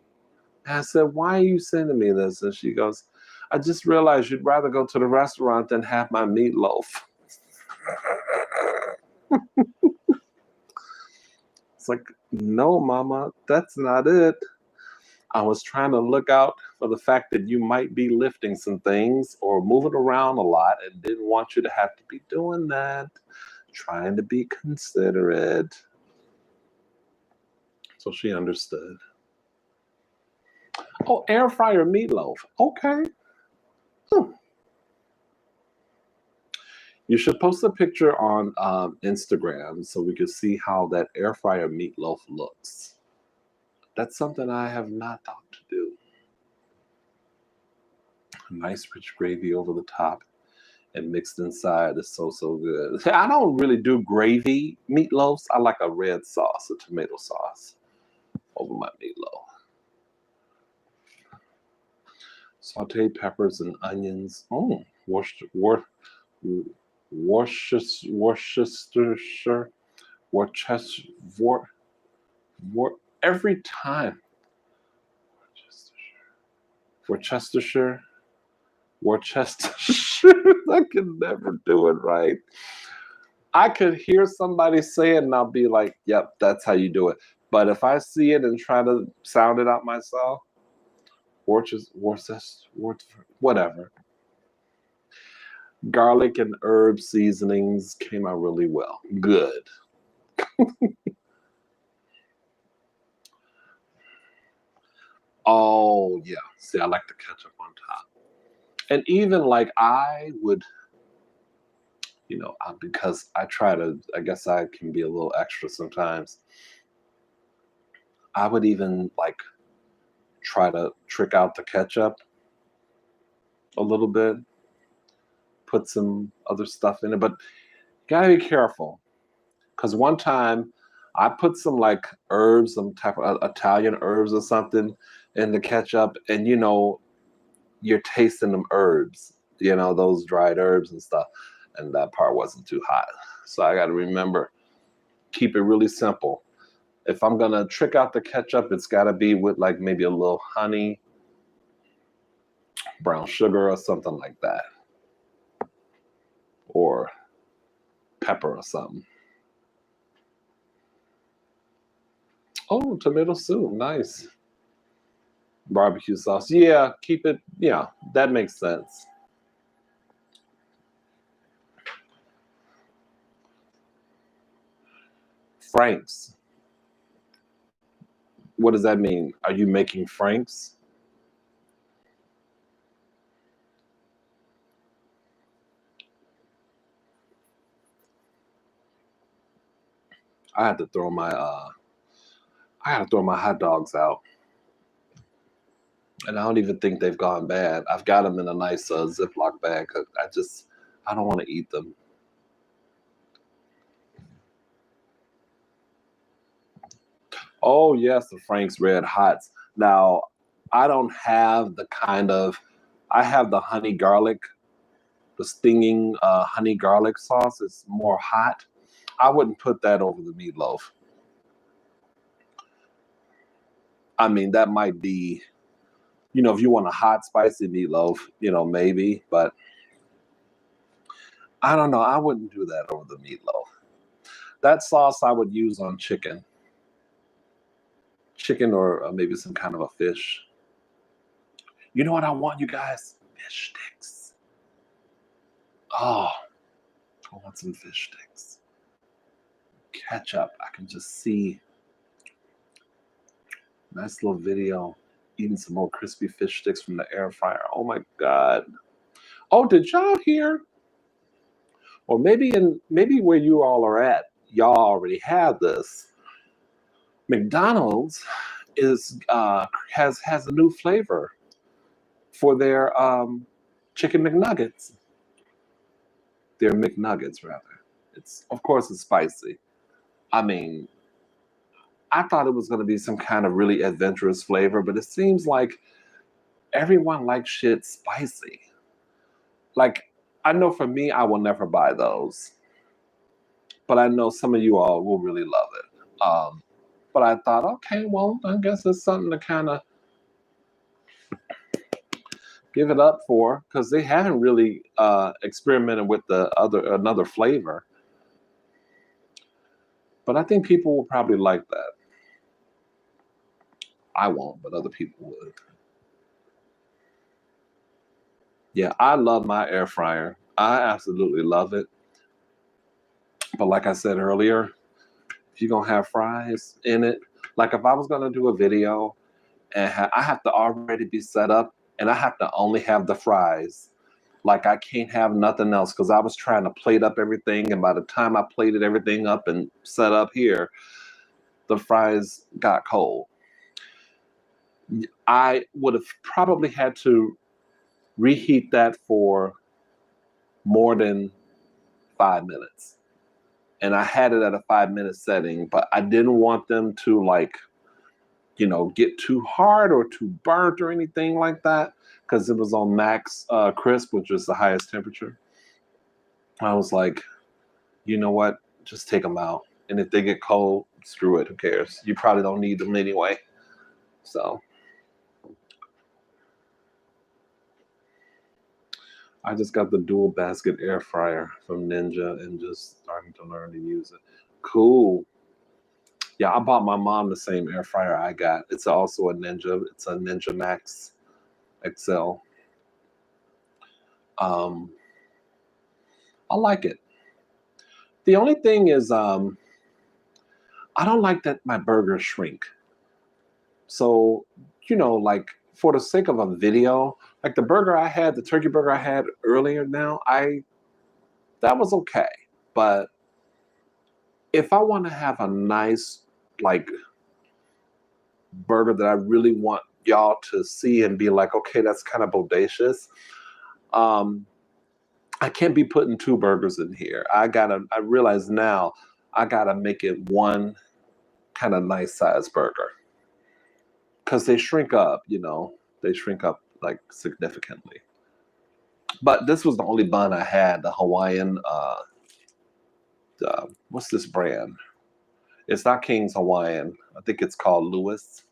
And I said, why are you sending me this? And she goes, I just realized you'd rather go to the restaurant than have my meatloaf. It's like, no, mama, that's not it. I was trying to look out for the fact that you might be lifting some things or moving around a lot and didn't want you to have to be doing that. Trying to be considerate. So she understood. Oh, air fryer meatloaf. Okay. You should post a picture on Instagram so we can see how that air fryer meatloaf looks. That's something I have not thought to do. Nice rich gravy over the top and mixed inside is so good. I don't really do gravy meatloafs. I like a red sauce, a tomato sauce over my meatloaf. Sauteed peppers and onions. Oh, Worcestershire, every time. Worcestershire. I can never do it right. I could hear somebody say it and I'll be like, yep, that's how you do it. But if I see it and try to sound it out myself, whatever. Garlic and herb seasonings came out really well. Good. Oh, yeah. See, I like the ketchup on top. And even like I would, because I guess I can be a little extra sometimes. I would even like try to trick out the ketchup a little bit, put some other stuff in it, but gotta be careful. Because one time I put some like herbs, some type of Italian herbs or something in the ketchup, and you're tasting them herbs, those dried herbs and stuff, and that part wasn't too hot. So I got to remember, keep it really simple. If I'm gonna trick out the ketchup, it's got to be with like maybe a little honey brown sugar or something like that, or pepper or something. Oh, tomato soup, nice. Barbecue sauce, yeah, keep it, yeah, that makes sense. Franks, what does that mean? Are you making franks? I had to throw my hot dogs out, and I don't even think they've gone bad. I've got them in a nice Ziploc bag. I don't want to eat them. Oh yes, the Frank's Red Hots. Now, I don't have the kind of, I have the honey garlic, the stinging honey garlic sauce. It's more hot. I wouldn't put that over the meatloaf. I mean, that might be, if you want a hot, spicy meatloaf, maybe, but I don't know. I wouldn't do that over the meatloaf. That sauce I would use on chicken or maybe some kind of a fish. You know what I want, you guys? Fish sticks. Oh, I want some fish sticks. Ketchup. I can just see. Nice little video. Eating some more crispy fish sticks from the air fryer. Oh my God. Oh, did y'all hear? Or maybe where you all are at, y'all already have this. McDonald's has a new flavor for their chicken McNuggets. Their McNuggets, rather. Of course it's spicy. I mean, I thought it was going to be some kind of really adventurous flavor, but it seems like everyone likes shit spicy. Like, I know for me, I will never buy those, but I know some of you all will really love it. But I thought, okay, well, I guess it's something to kind of give it up for, because they haven't really experimented with another flavor. But I think people will probably like that. I won't, but other people would. Yeah, I love my air fryer. I absolutely love it. But like I said earlier, if you're gonna have fries in it, like if I was gonna do a video and I have to already be set up and I have to only have the fries, like I can't have nothing else, because I was trying to plate up everything, and by the time I plated everything up and set up here, the fries got cold. I would have probably had to reheat that for more than 5 minutes. And I had it at a 5-minute setting, but I didn't want them to get too hard or too burnt or anything like that, because it was on max crisp, which is the highest temperature. I was like, you know what? Just take them out. And if they get cold, screw it. Who cares? You probably don't need them anyway. So I just got the dual basket air fryer from Ninja and just starting to learn to use it. Cool. Yeah, I bought my mom the same air fryer I got. It's also a Ninja. It's a Ninja Max XL. I like it. The only thing is, I don't like that my burgers shrink. So, like for the sake of a video, like the turkey burger I had earlier now, that was okay. But if I want to have a nice, like, burger that I really want y'all to see and be like, okay, that's kind of bodacious, I can't be putting two burgers in here. I realize now I gotta make it one kind of nice size burger, because they shrink up, they shrink up like significantly. But this was the only bun I had, the Hawaiian, what's this brand? It's not King's Hawaiian. I think it's called Lewis.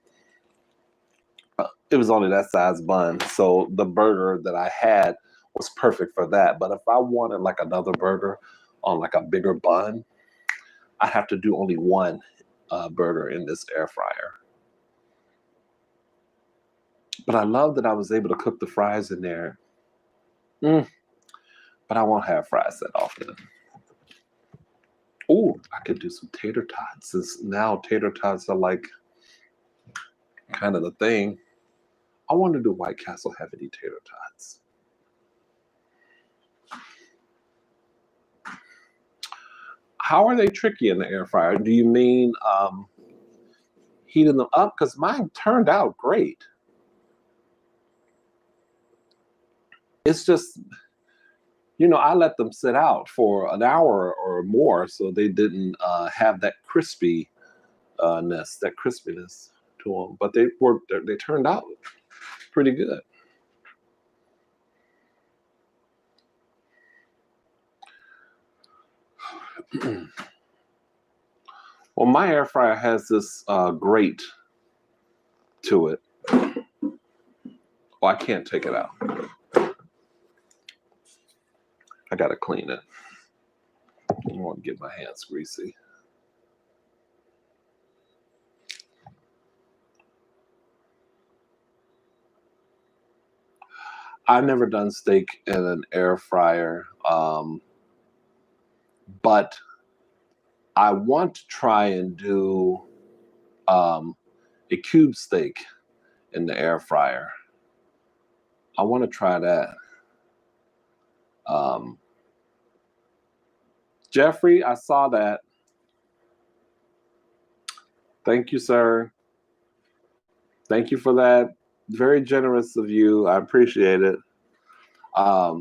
It was only that size bun. So the burger that I had was perfect for that. But if I wanted like another burger on like a bigger bun, I have to do only one burger in this air fryer. But I love that I was able to cook the fries in there. But I won't have fries that often. Oh, I could do some tater tots, since now tater tots are like kind of the thing. I want to do White Castle have any tater tots. How are they tricky in the air fryer? Do you mean heating them up? Because mine turned out great. It's just, you know, I let them sit out for an hour or more so they didn't have that crispiness to them. But they turned out pretty good. Well, my air fryer has this grate to it. Oh, I can't take it out. I gotta clean it. I don't want to get my hands greasy. I've never done steak in an air fryer, but I want to try and do a cube steak in the air fryer. I want to try that. Jeffrey, I saw that. Thank you, sir. Thank you for that. Very generous of you. I appreciate it. I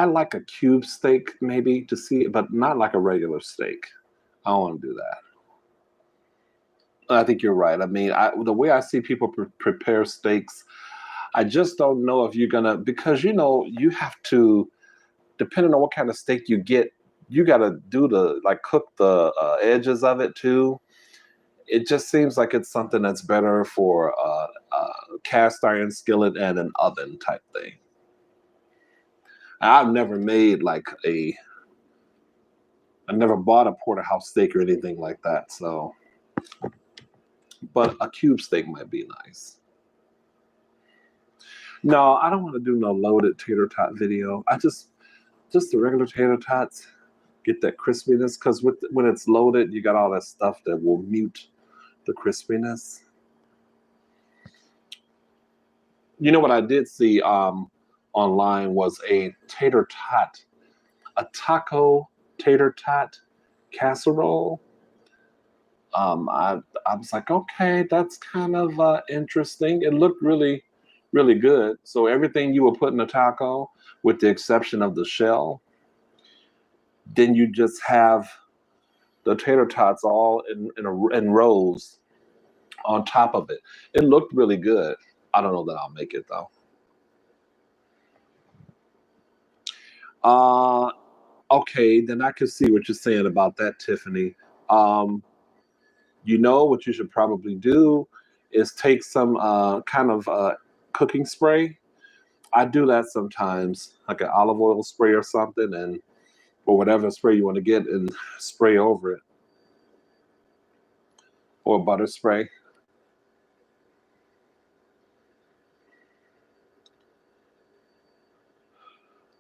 like a cube steak maybe to see it, but not like a regular steak. I don't want to do that. I think you're right. I mean, the way I see people prepare steaks, I just don't know if you're gonna, because you know you have to, depending on what kind of steak you get, you got to do cook the edges of it too. It just seems like it's something that's better for a cast iron skillet and an oven type thing. I've never made I never bought a porterhouse steak or anything like that. So, but a cube steak might be nice. No, I don't want to do no loaded tater tot video. I just the regular tater tots get that crispiness, because when it's loaded, you got all that stuff that will mute the crispiness. You know what I did see online was a taco tater tot casserole. I was like, okay, that's kind of interesting. It looked really, really good. So everything you will put in a taco, with the exception of the shell, then you just have the tater tots all in rows on top of it. It looked really good. I don't know that I'll make it though. Okay, then I can see what you're saying about that, Tiffany. You know what you should probably do is take some kind of cooking spray. I do that sometimes, like an olive oil spray or something, or whatever spray you want to get, and spray over it, or butter spray.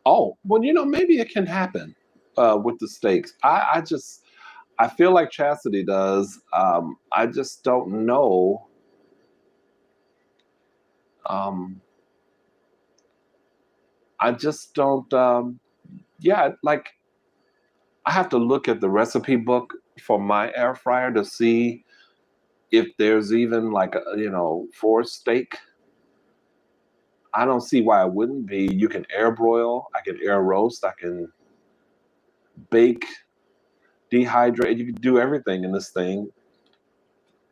Oh, well, you know, maybe it can happen with the steaks. I feel like Chastity does. I just don't know. I just don't. Yeah, like I have to look at the recipe book for my air fryer to see if there's even for steak. I don't see why it wouldn't be. You can air broil. I can air roast. I can bake, dehydrate. You can do everything in this thing.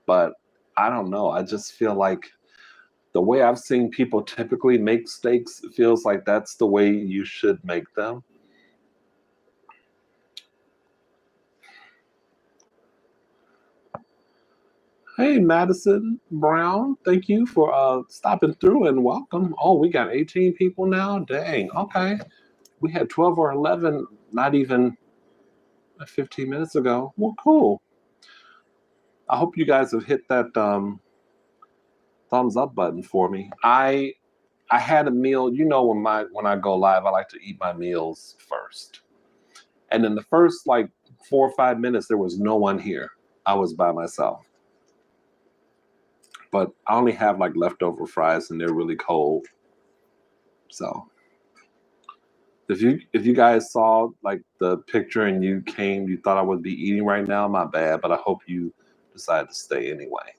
But I don't know. I just feel like the way I've seen people typically make steaks feels like that's the way you should make them. Hey, Madison Brown, thank you for stopping through and welcome. Oh, we got 18 people now? Dang, okay. We had 12 or 11 not even 15 minutes ago. Well, cool. I hope you guys have hit that thumbs up button for me. I had a meal. You know, when I go live, I like to eat my meals first. And in the first like 4 or 5 minutes, there was no one here. I was by myself. But I only have like leftover fries and they're really cold. So if you guys saw like the picture and you thought I would be eating right now, my bad. But I hope you decide to stay anyway.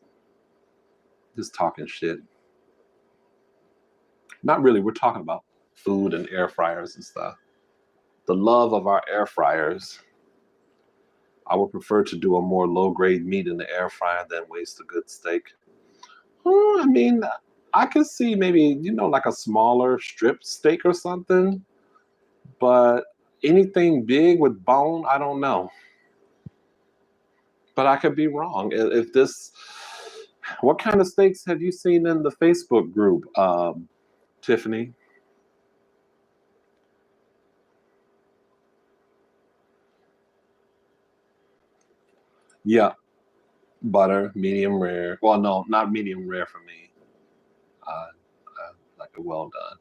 Just talking shit. Not really. We're talking about food and air fryers and stuff. The love of our air fryers. I would prefer to do a more low-grade meat in the air fryer than waste a good steak. I mean, I could see maybe, like a smaller strip steak or something, but anything big with bone, I don't know. But I could be wrong. What kind of steaks have you seen in the Facebook group, Tiffany? Yeah, butter, medium rare. Well, no, not medium rare for me. Like a well done.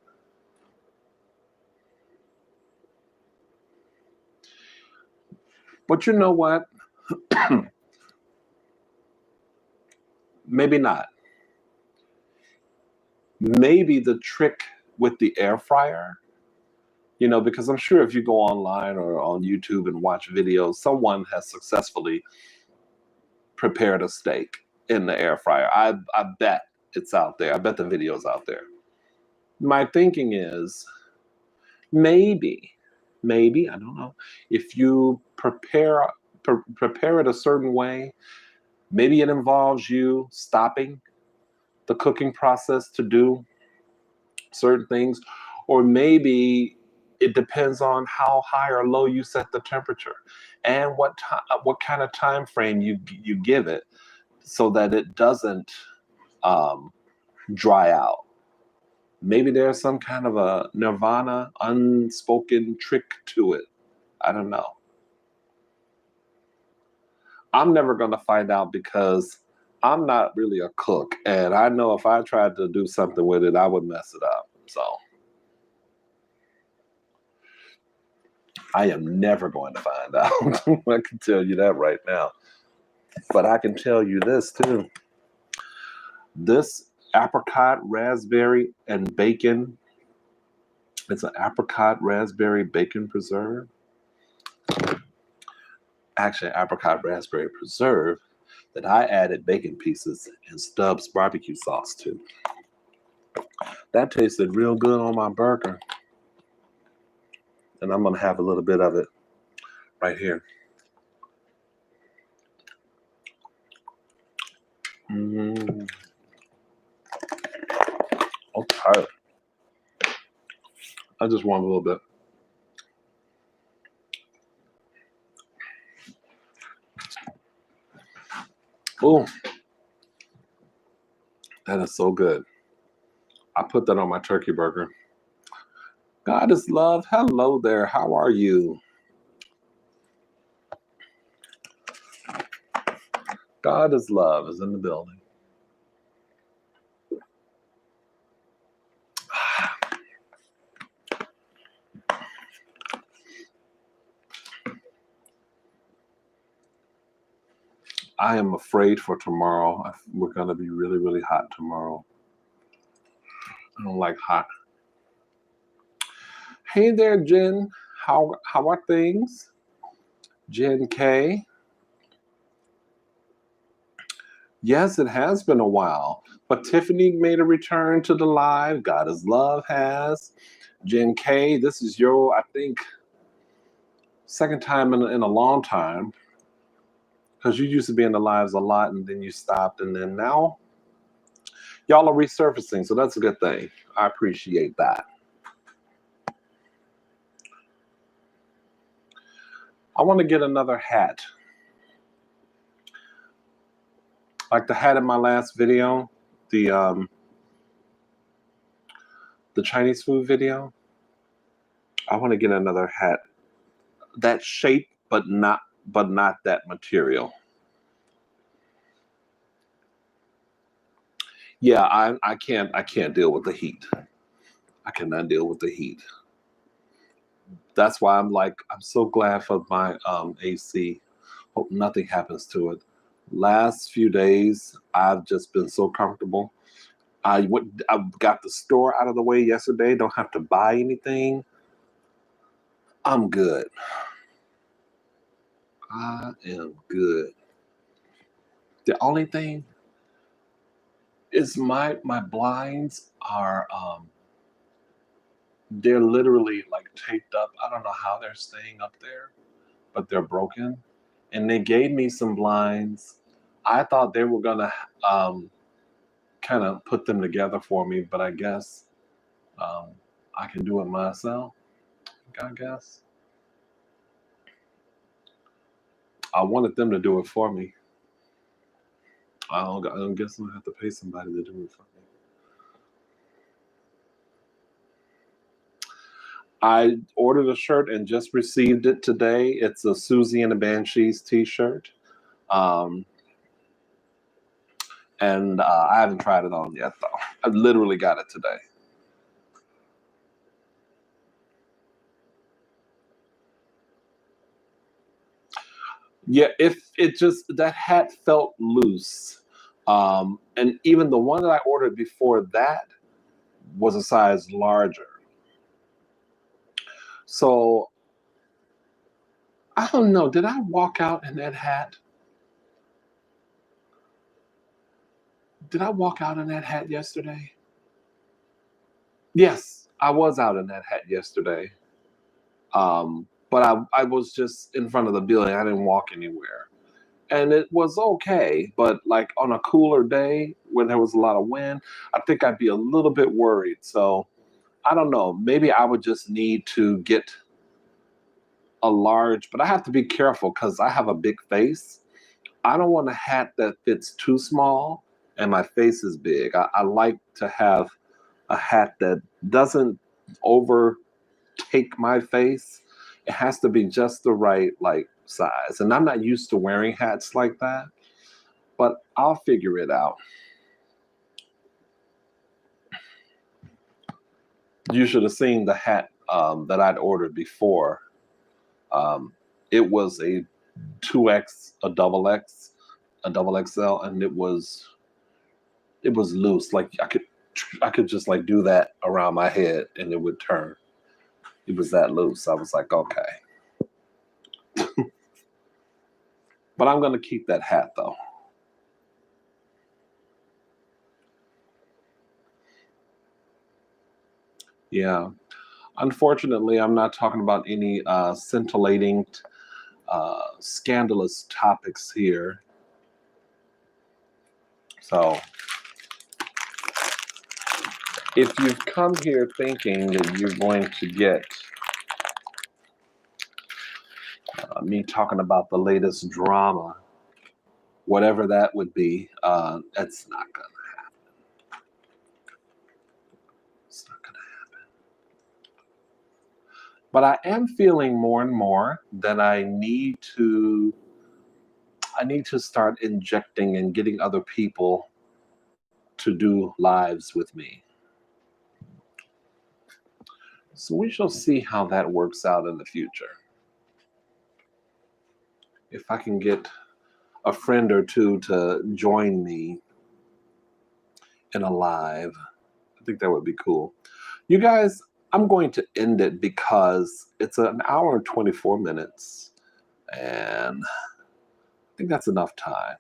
But you know what? Maybe not. Maybe the trick with the air fryer, because I'm sure if you go online or on YouTube and watch videos, someone has successfully prepared a steak in the air fryer. I bet it's out there. I bet the video's out there. My thinking is maybe, I don't know, if you prepare it a certain way, maybe it involves you stopping the cooking process to do certain things, or maybe it depends on how high or low you set the temperature and what kind of time frame you give it so that it doesn't um, dry out. Maybe there's some kind of a nirvana unspoken trick to it. I don't know. I'm never going to find out because I'm not really a cook, and I know if I tried to do something with it, I would mess it up. So I am never going to find out. I can tell you that right now. But I can tell you this too. This apricot, raspberry, and bacon, it's an apricot, raspberry, bacon preserve. Actually, apricot, raspberry preserve that I added bacon pieces and Stubbs barbecue sauce to. That tasted real good on my burger. And I'm going to have a little bit of it right here. Okay. I just want a little bit. Oh, that is so good. I put that on my turkey burger. God is love. Hello there. How are you? God is love is in the building. I am afraid for tomorrow. We're going to be really, really hot tomorrow. I don't like hot. Hey there, Jen. How are things? Jen K. Yes, it has been a while, but Tiffany made a return to the live. God is love has. Jen K, this is your, I think, second time in a long time, because you used to be in the lives a lot and then you stopped, and then now y'all are resurfacing, so that's a good thing. I appreciate that. I want to get another hat. Like the hat in my last video, the Chinese food video. I want to get another hat that shape, but not that material. Yeah, I can't deal with the heat. I cannot deal with the heat. That's why I'm so glad for my AC. Hope nothing happens to it. Last few days, I've just been so comfortable. I got the store out of the way yesterday. Don't have to buy anything. I'm good. I am good. The only thing is my blinds are they're literally like taped up. I don't know how they're staying up there, but they're broken. And they gave me some blinds. I thought they were gonna kind of put them together for me, but I guess I can do it myself. I guess I wanted them to do it for me. I guess I'm gonna have to pay somebody to do it for me. I ordered a shirt and just received it today. It's a Suzy and the Banshees t-shirt. And I haven't tried it on yet, though. I literally got it today. Yeah, if it just, that hat felt loose. And even the one that I ordered before that was a size larger. So I don't know. Did I walk out in that hat? Did I walk out in that hat yesterday? Yes, I was out in that hat yesterday. But I was just in front of the building. I didn't walk anywhere. And it was okay. But like on a cooler day when there was a lot of wind, I think I'd be a little bit worried. So I don't know. Maybe I would just need to get a large, but I have to be careful because I have a big face. I don't want a hat that fits too small and my face is big. I like to have a hat that doesn't overtake my face. It has to be just the right like size. And I'm not used to wearing hats like that, but I'll figure it out. You should have seen the hat that I'd ordered before. It was a 2X, a double X, a double XL, and it was loose. Like I could just like do that around my head and it would turn. It was that loose. I was like, okay. But I'm gonna keep that hat though. Yeah. Unfortunately, I'm not talking about any scintillating, scandalous topics here. So if you've come here thinking that you're going to get me talking about the latest drama, whatever that would be, that's not gonna happen. It's not gonna happen. But I am feeling more and more that I need to start injecting and getting other people to do lives with me. So we shall see how that works out in the future. If I can get a friend or two to join me in a live, I think that would be cool. You guys, I'm going to end it because it's an hour and 24 minutes. And I think that's enough time.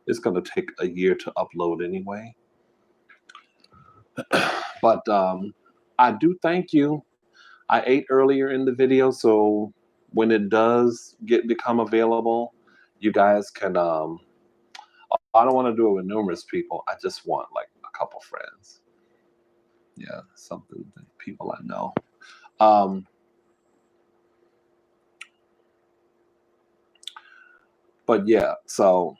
It's going to take a year to upload anyway. But I do thank you. I ate earlier in the video, so when it does become available, you guys can. I don't want to do it with numerous people. I just want like a couple friends. Yeah, something that people I know. But yeah, so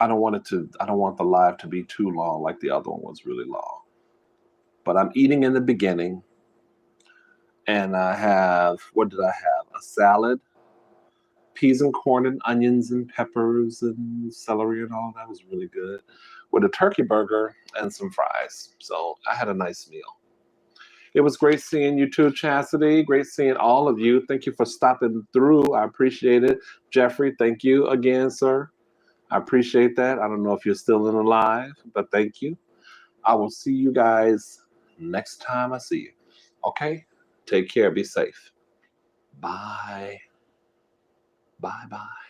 I don't want the live to be too long like the other one was really long. But I'm eating in the beginning, and I have, what did I have? A salad, peas and corn and onions and peppers and celery and all that was really good, with a turkey burger and some fries. So I had a nice meal. It was great seeing you too, Chastity. Great seeing all of you. Thank you for stopping through. I appreciate it. Jeffrey, thank you again, sir. I appreciate that. I don't know if you're still in the live, but thank you. I will see you guys next time I see you. Okay? Take care. Be safe. Bye. Bye-bye.